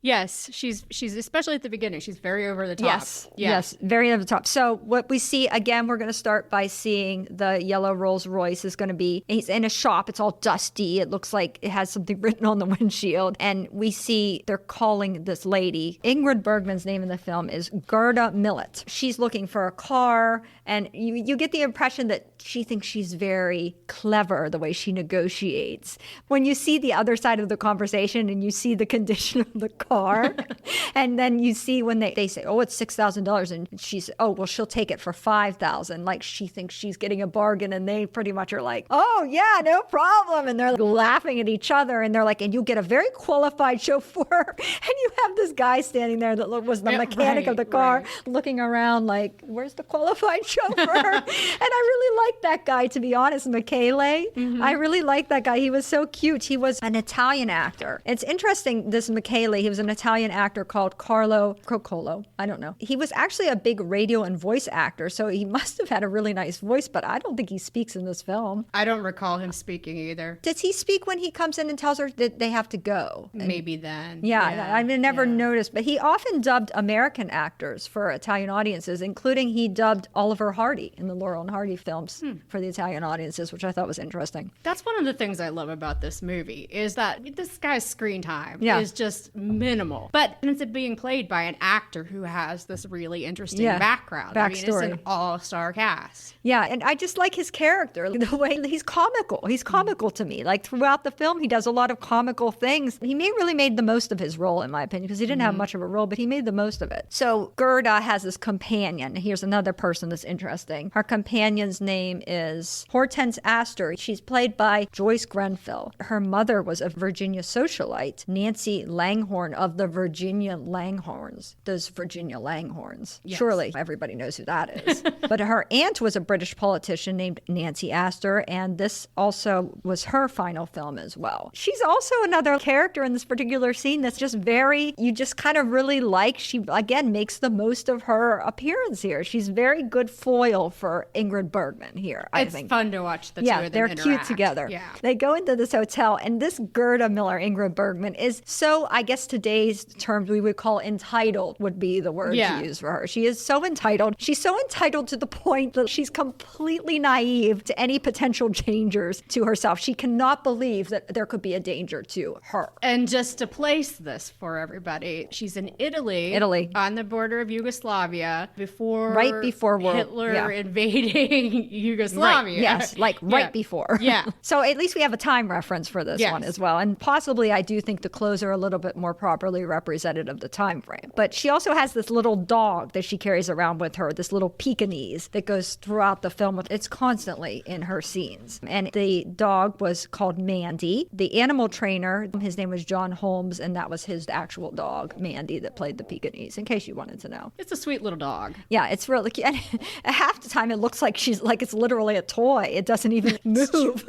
Yes, she's especially at the beginning. She's very over the top. Yes, very over the top. So what we see, again, we're going to start by seeing the Yellow Rolls Royce is going to be, he's in a shop. It's all dusty. It looks like it has something written on the windshield. And we see they're calling this lady. Ingrid Bergman's name in the film is Gerda Millet. She's looking for a car, and you get the impression that she thinks she's very clever the way she negotiates. When you see the other side of the conversation and you see the condition of the car, and then you see when they say, oh, it's $6,000, and she's, oh, well, she'll take it for $5,000. Like she thinks she's getting a bargain, and they pretty much are like, oh, yeah, no problem. And they're like laughing at each other, and they're like, and you'll get a very qualified chauffeur. And you have this guy standing there that was the mechanic of the car looking around like, where's the qualified chauffeur? And I really like that guy, to be honest, Michele. I really like that guy. He was so cute. He was an Italian actor. It's interesting, this Michele, he was an Italian actor called Carlo Croccolo. I don't know. He was actually a big radio and voice actor, so he must have had a really nice voice, but I don't think he speaks in this film. I don't recall him speaking either. Does he speak when he comes in and tells her that they have to go? Maybe then. Yeah, I've never noticed, but he often dubbed American actors for Italian audiences, including he dubbed Oliver Hardy in the Laurel and Hardy films for the Italian audiences, which I thought was interesting. That's one of the things I love about this movie is that this guy's screen time is just minimal, but ends up being played by an actor who has this really interesting background. I mean, it's an all-star cast. Yeah, and I just like his character, the way he's comical. He's comical to me. Like throughout the film, he does a lot of comical things. He really made the most of his role, in my opinion, because he didn't have much of a role, but he made the most of it. So Gerda has this companion. Here's another person that's interesting. Her companion's name is Hortense Astor. She's played by Joyce Grenfell. Her mother was a Virginia socialite, Nancy Langhorne of the Virginia Langhorns. Those Virginia Langhorns. Yes. Surely everybody knows who that is. But her aunt was a British politician named Nancy Astor, and this also was her final film as well. She's also another character in this particular scene that's just you just kind of really like. She, again, makes the most of her appearance here. She's very good foil for Ingrid Bergman here, I think. It's fun to watch the two of them they're interact. cute together. Yeah. They go into this hotel, and this Gerda Miller, Ingrid Bergman, is so, I guess today's terms we would call entitled would be the word to use for her. She is so entitled. She's so entitled to the point that she's completely naive to any potential dangers to herself. She cannot believe that there could be a danger to her. And just to place this for everybody, she's in Italy, on the border of Yugoslavia, right before Hitler invading Yugoslavia. Right. Yes, right before. Yeah. So at least we have a time reference for this one as well. And possibly I do think the clothes are a little bit more properly representative of the time frame. But she also has this little dog that she carries around with her, this little Pekingese that goes throughout the film. It's constantly in her scenes. And the dog was called Mandy. The animal trainer, his name was John Holmes, and that was his actual dog, Mandy, that played the Pekingese, in case you wanted to know. It's a sweet little dog. Yeah, it's really cute. And half the time it looks like it's literally a toy. It doesn't even move.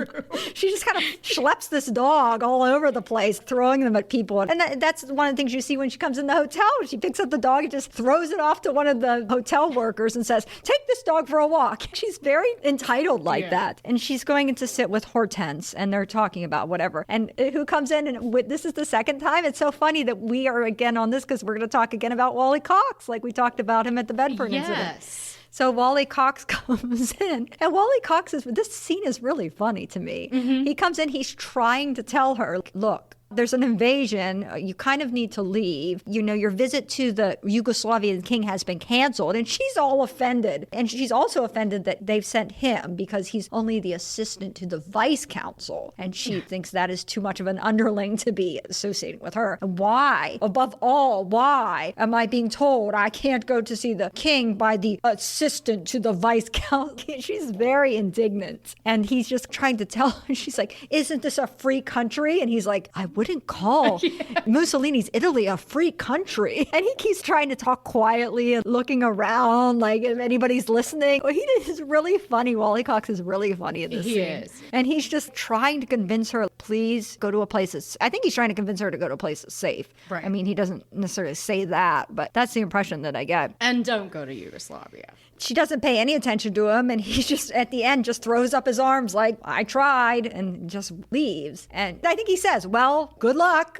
She just kind of schleps this dog all over the place, throwing them at people. And that's one of the things you see when she comes in the hotel. She picks up the dog and just throws it off to one of the hotel workers and says, "Take this dog for a walk." She's very entitled like that. And she's going in to sit with Hortense, and they're talking about whatever. And who comes in, and this is the second time. It's so funny that we are again on this because we're going to talk again about Wally Cox, like we talked about him at the Bedford incident. So Wally Cox comes in, and Wally Cox this scene is really funny to me. He comes in, he's trying to tell her, look, there's an invasion. You kind of need to leave. You know, your visit to the Yugoslavian king has been canceled. And she's all offended. And she's also offended that they've sent him because he's only the assistant to the vice consul. And she thinks that is too much of an underling to be associating with her. And why, above all, why am I being told I can't go to see the king by the assistant to the vice consul? She's very indignant. And he's just trying to tell her, she's like, isn't this a free country? And he's like, I wouldn't call Mussolini's Italy a free country. And he keeps trying to talk quietly and looking around like if anybody's listening. He is really funny. Wally Cox is really funny in this scene. He is. And he's just trying to convince her, please go to a place that's, I think he's trying to convince her to go to a place that's safe. Right. I mean, he doesn't necessarily say that, but that's the impression that I get. And don't go to Yugoslavia. She doesn't pay any attention to him, and he just, at the end, just throws up his arms like, I tried, and just leaves. And I think he says, well, good luck.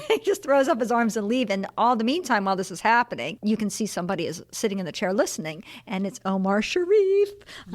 He just throws up his arms and leaves. And all the meantime, while this is happening, you can see somebody is sitting in the chair listening, and it's Omar Sharif,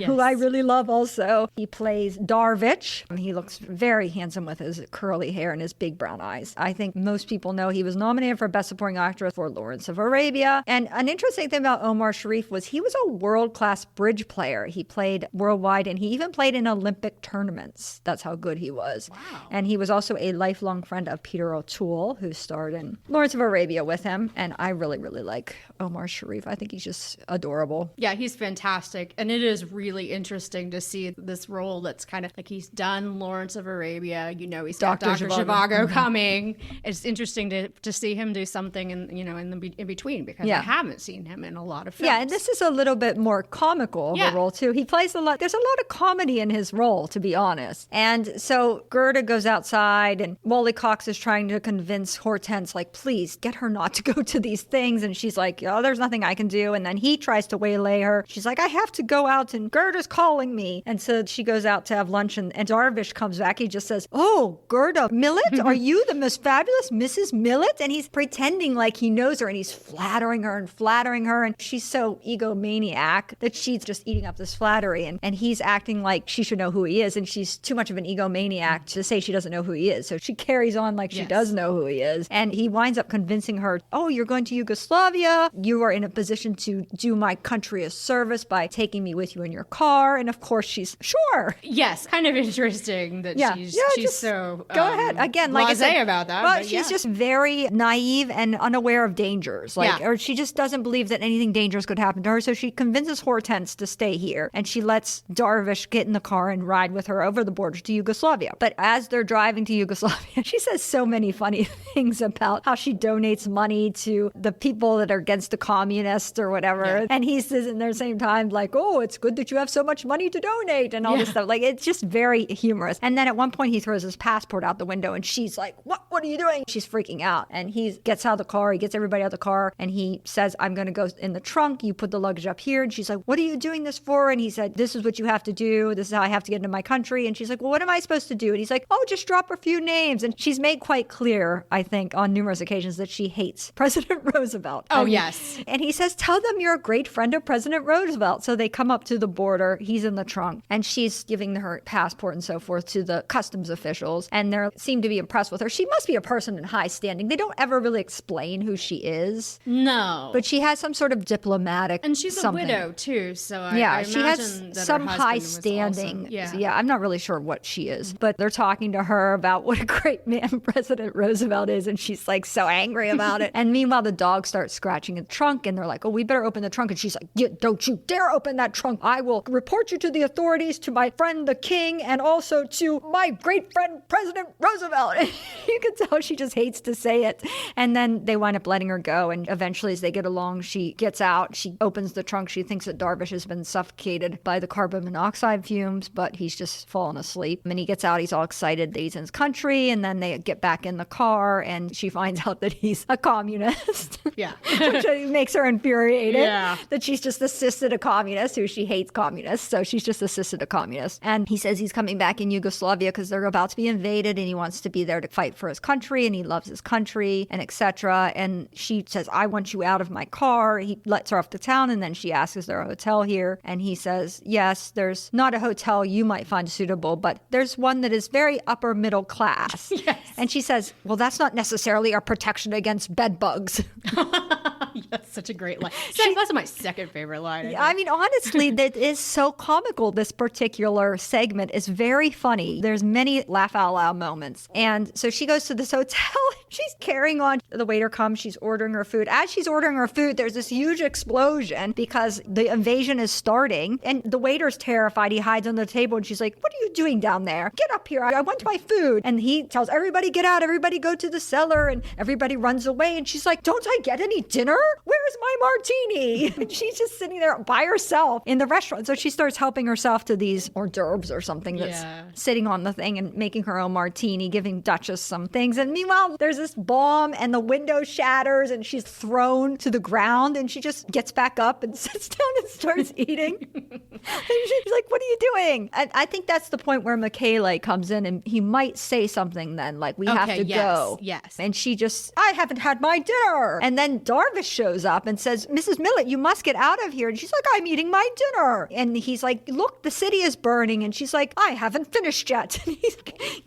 who I really love also. He plays Darvich. He looks very handsome with his curly hair and his big brown eyes. I think most people know he was nominated for Best Supporting Actress for Lawrence of Arabia. And an interesting thing about Omar Sharif was he was a world-class bridge player. He played worldwide, and he even played in Olympic tournaments. That's how good he was. Wow. And he was also a lifelong friend of Peter O'Toole, who starred in Lawrence of Arabia with him. And I really, really like Omar Sharif. I think he's just adorable. Yeah, he's fantastic. And it is really interesting to see this role that's kind of like he's done Lawrence of Arabia. You know, he's got Dr. Zhivago coming. It's interesting to see him do something in between because I haven't seen him in a lot of films. Yeah, and this is a little bit more comical of a role too. He plays a lot. There's a lot of comedy in his role, to be honest. And so Gerda goes outside, and Wally Cox is trying to convince Hortense, like, please get her not to go to these things. And she's like, oh, there's nothing I can do. And then he tries to waylay her. She's like, I have to go out, and Gerda's calling me. And so she goes out to have lunch, and Darvish comes back. He just says, oh, Gerda Millet, are you the most fabulous Mrs. Millet? And he's pretending like he knows her, and he's flattering her. And she's so egomaniac that she's just eating up this flattery, and he's acting like she should know who he is, and she's too much of an egomaniac to say she doesn't know who he is. So she carries carries on like she does know who he is. And he winds up convincing her, oh, you're going to Yugoslavia. You are in a position to do my country a service by taking me with you in your car. And of course she's sure. Yes, kind of interesting that she's just so go ahead. Again, like I said, about that. Well, she's just very naive and unaware of dangers. Or she just doesn't believe that anything dangerous could happen to her. So she convinces Hortense to stay here. And she lets Darvish get in the car and ride with her over the border to Yugoslavia. But as they're driving to Yugoslavia, she says so many funny things about how she donates money to the people that are against the communists or whatever. Yeah. And he says in the same time, like, oh, it's good that you have so much money to donate and all this stuff. Like, it's just very humorous. And then at one point he throws his passport out the window and she's like, what are you doing? She's freaking out. And he gets out of the car. He gets everybody out of the car and he says, I'm going to go in the trunk. You put the luggage up here. And she's like, what are you doing this for? And he said, this is what you have to do. This is how I have to get into my country. And she's like, well, what am I supposed to do? And he's like, oh, just drop a few names. And she's made quite clear, I think, on numerous occasions that she hates President Roosevelt. Oh, yes. And he says, tell them you're a great friend of President Roosevelt. So they come up to the border. He's in the trunk and she's giving her passport and so forth to the customs officials. And they seem to be impressed with her. She must be a person in high standing. They don't ever really explain who she is. No. But she has some sort of diplomatic and she's something. A widow too. So I she has some high standing. Also, I'm not really sure what she is. But they're talking to her about what a great man President Roosevelt is. And she's like so angry about it. And meanwhile, the dog starts scratching in the trunk and they're like, oh, we better open the trunk. And she's like, don't you dare open that trunk. I will report you to the authorities, to my friend the king, and also to my great friend President Roosevelt. And you can tell she just hates to say it. And then they wind up letting her go. And eventually, as they get along, she gets out. She opens the trunk. She thinks that Darvish has been suffocated by the carbon monoxide fumes, but he's just fallen asleep. And he gets out. He's all excited that he's in his country. And then they get back in the car and she finds out that he's a communist. Yeah. Which makes her infuriated. Yeah. That she's just assisted a communist who she hates communists. So she's just assisted a communist. And he says he's coming back in Yugoslavia because they're about to be invaded and he wants to be there to fight for his country and he loves his country and etc. And she says, I want you out of my car. He lets her off the town and then she asks, is there a hotel here? And he says, yes, there's not a hotel you might find suitable, but there's one that is very upper middle class. Yes. And she says, well, that's not necessarily a protection against bed bugs. That's such a great line. That's my second favorite line. I mean, honestly, that is so comical. This particular segment is very funny. There's many laugh out loud moments. And so she goes to this hotel. She's carrying on. The waiter comes. She's ordering her food. As she's ordering her food, there's this huge explosion because the invasion is starting. And the waiter's terrified. He hides under the table. And she's like, what are you doing down there? Get up here. I want my food. And he tells everybody, get out. Everybody go to the cellar. And everybody runs away. And she's like, don't I get any dinner? Where's my martini? And she's just sitting there by herself in the restaurant. So she starts helping herself to these hors d'oeuvres or something that's sitting on the thing and making her own martini, giving Duchess some things. And meanwhile, there's this bomb and the window shatters and she's thrown to the ground and she just gets back up and sits down and starts eating. And she's like, what are you doing? And I think that's the point where Michele comes in and he might say something then, like, we have to go. Yes. And she just, I haven't had my dinner. And then Darvish shows up and says, Mrs. Millett, you must get out of here. And she's like, I'm eating my dinner. And he's like, look, the city is burning. And she's like, I haven't finished yet. And he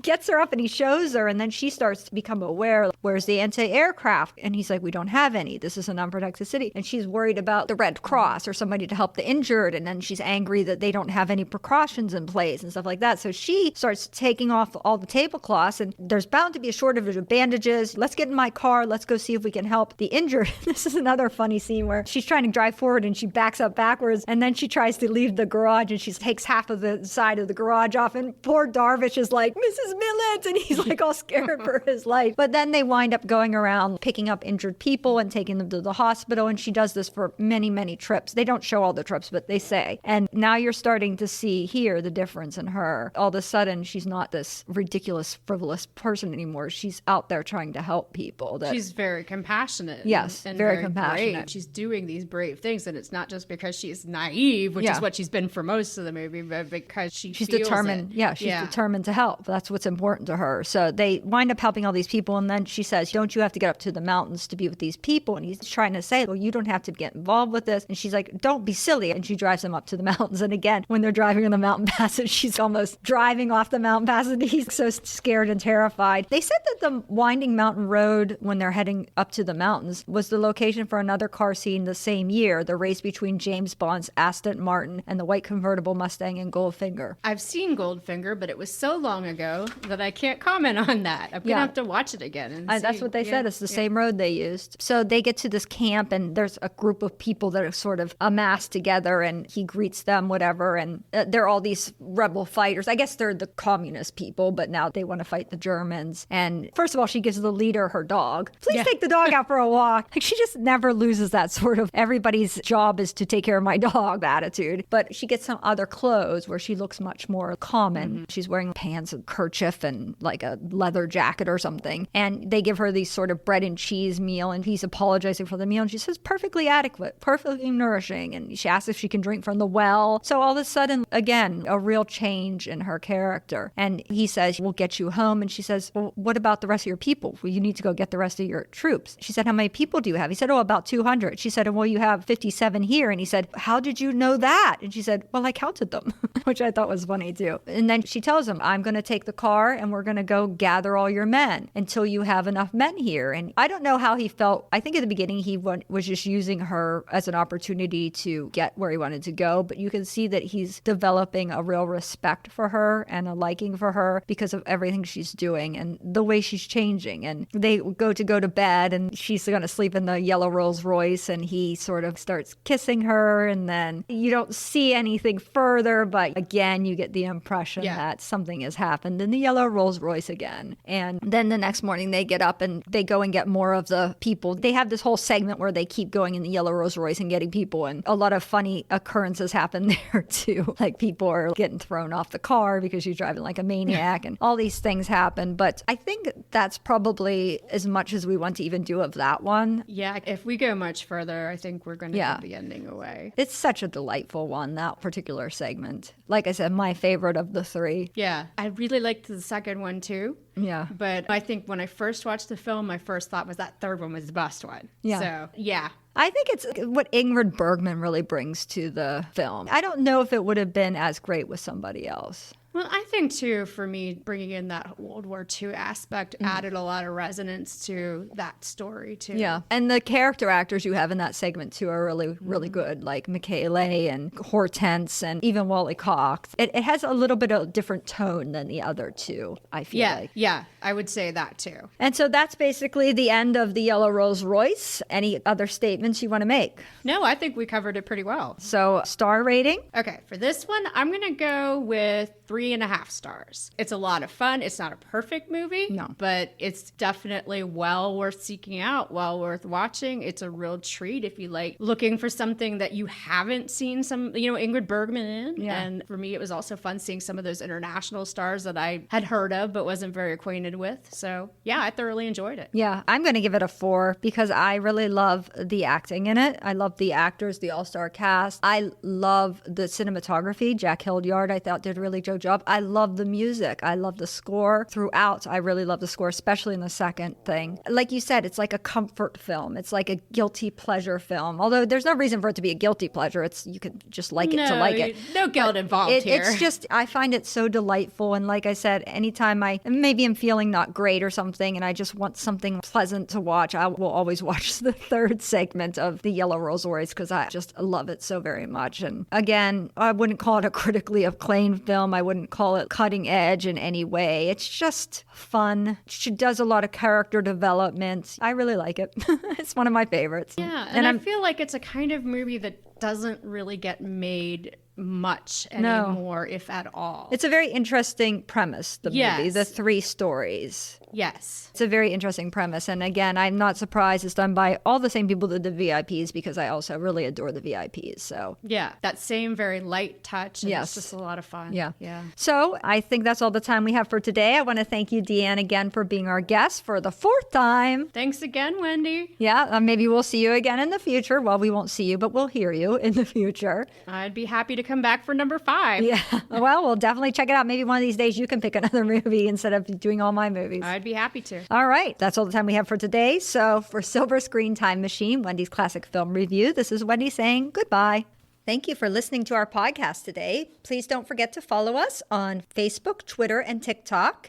gets her up and he shows her. And then she starts to become aware, where's the anti-aircraft? And he's like, we don't have any. This is an unprotected city. And she's worried about the Red Cross or somebody to help the injured. And then she's angry that they don't have any precautions in place and stuff like that. So she starts taking off all the tablecloths and there's bound to be a shortage of bandages. Let's get in my car. Let's go see if we can help the injured. This is another funny scene where she's trying to drive forward and she backs up backwards and then she tries to leave the garage and she takes half of the side of the garage off and poor Darvish is like, Mrs. Millett, and he's like all scared for his life. But then they wind up going around picking up injured people and taking them to the hospital, and she does this for many, many trips. They don't show all the trips, but they say. And now you're starting to see here the difference in her. All of a sudden, she's not this ridiculous, frivolous person anymore. She's out there trying to help people. She's very compassionate. Yes, and very compassionate. Brave. She's doing these brave things, and it's not just because she's naive, which is what she's been for most of the movie, but because she's determined. It. She's determined to help. That's what's important to her. So they wind up helping all these people, and then she says, don't you have to get up to the mountains to be with these people? And he's trying to say, well, you don't have to get involved with this. And she's like, don't be silly. And she drives him up to the mountains. mountains. And again, when they're driving on the mountain passage, she's almost driving off the mountain passage. He's so scared and terrified. They said that the winding mountain road, when they're heading up to the mountains, was the location for another car scene the same year, the race between James Bond's Aston Martin and the white convertible Mustang in Goldfinger. I've seen Goldfinger, but it was so long ago that I can't comment on that. I'm going to have to watch it again. And That's what they said. It's the same road they used. So they get to this camp, and there's a group of people that are sort of amassed together, and he greets them, whatever. And they're all these rebel fighters. I guess they're the communist people, but now they want to fight the Germans. And first of all, she gives the leader her dog. Please take the dog out for a walk. Like, she just never loses that sort of everybody's job is to take care of my dog attitude. But she gets some other clothes where she looks much more common. She's wearing pants and kerchief and like a leather jacket or something. And they give her these sort of bread and cheese meal, and he's apologizing for the meal. And she says, perfectly adequate, perfectly nourishing. And she asks if she can drink from the well. So all of a sudden, again, a real change in her character. And he says, we'll get you home. And she says, well, what about the rest of your people? Well, you need to go get the rest of your troops. She said, how many people do you have? He said, oh, about 200. She said, well, you have 57 here. And he said, how did you know that? And she said, well, I counted them, which I thought was funny too. And then she tells him, I'm going to take the car and we're going to go gather all your men until you have enough men here. And I don't know how he felt. I think at the beginning he was just using her as an opportunity to get where he wanted to go. But you can see that he's developing a real respect for her and a liking for her because of everything she's doing and the way she's changing. And they go to bed, and she's going to sleep in the Yellow Rolls Royce, and he sort of starts kissing her. And then you don't see anything further, but again, you get the impression that something has happened in the Yellow Rolls Royce again. And then the next morning they get up and they go and get more of the people. They have this whole segment where they keep going in the Yellow Rolls Royce and getting people, and a lot of funny occurrences happen there too. Like people are getting thrown off the car because she's driving like a maniac and all these things happen. But I think that's probably as much as we want to even do of that one. Yeah, if we go much further, I think we're going to give the ending away. It's such a delightful one, that particular segment. Like I said, my favorite of the three. Yeah, I really liked the second one too. Yeah. But I think when I first watched the film, my first thought was that third one was the best one. Yeah. So, yeah. I think it's what Ingrid Bergman really brings to the film. I don't know if it would have been as great with somebody else. Well, I think, too, for me, bringing in that World War II aspect added a lot of resonance to that story, too. Yeah. And the character actors you have in that segment, too, are really, really good, like Michele and Hortense and even Wally Cox. It has a little bit of different tone than the other two, I feel like. Yeah, I would say that, too. And so that's basically the end of the Yellow Rolls Royce. Any other statements you want to make? No, I think we covered it pretty well. So, star rating? Okay, for this one, I'm going to go with 3.5 stars. It's a lot of fun. It's not a perfect movie, but it's definitely well worth seeking out, well worth watching. It's a real treat if you like looking for something that you haven't seen Ingrid Bergman in. Yeah. And for me, it was also fun seeing some of those international stars that I had heard of but wasn't very acquainted with. So yeah, I thoroughly enjoyed it. Yeah, I'm going to give it a 4 because I really love the acting in it. I love the actors, the all-star cast. I love the cinematography. Jack Hildyard, I thought, did a really good job. I love the music. I love the score throughout. I really love the score, especially in the second thing. Like you said, it's like a comfort film. It's like a guilty pleasure film. Although there's no reason for it to be a guilty pleasure. You could just like it to like it. No guilt involved here. It's just, I find it so delightful. And like I said, anytime maybe I'm feeling not great or something and I just want something pleasant to watch, I will always watch the third segment of the Yellow Rolls Royce because I just love it so very much. And again, I wouldn't call it a critically acclaimed film. I wouldn't call it cutting edge in any way. It's just fun. She does a lot of character development. I really like it. It's one of my favorites. Yeah, and I feel like it's a kind of movie that doesn't really get made much anymore, if at all. It's a very interesting premise, the movie, the 3 stories. Yes. It's a very interesting premise. And again, I'm not surprised it's done by all the same people that did the VIPs because I also really adore the VIPs. So yeah, that same very light touch. And it's just a lot of fun. Yeah. So I think that's all the time we have for today. I want to thank you, Deann, again for being our guest for the 4th time. Thanks again, Wendy. Yeah, maybe we'll see you again in the future. Well, we won't see you, but we'll hear you in the future. I'd be happy to come back for number 5. Yeah. Well, we'll definitely check it out. Maybe one of these days you can pick another movie instead of doing all my movies. I'd be happy to. All right. That's all the time we have for today. So for Silver Screen Time Machine, Wendy's Classic Film Review, this is Wendy saying goodbye. Thank you for listening to our podcast today. Please don't forget to follow us on Facebook, Twitter, and TikTok.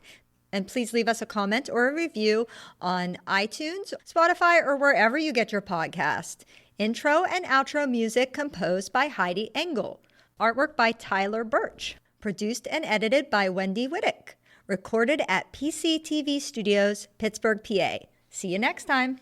And please leave us a comment or a review on iTunes, Spotify, or wherever you get your podcast. Intro and outro music composed by Heidi Engel. Artwork by Tyler Birch. Produced and edited by Wendy Whittick. Recorded at PCTV Studios, Pittsburgh, PA. See you next time.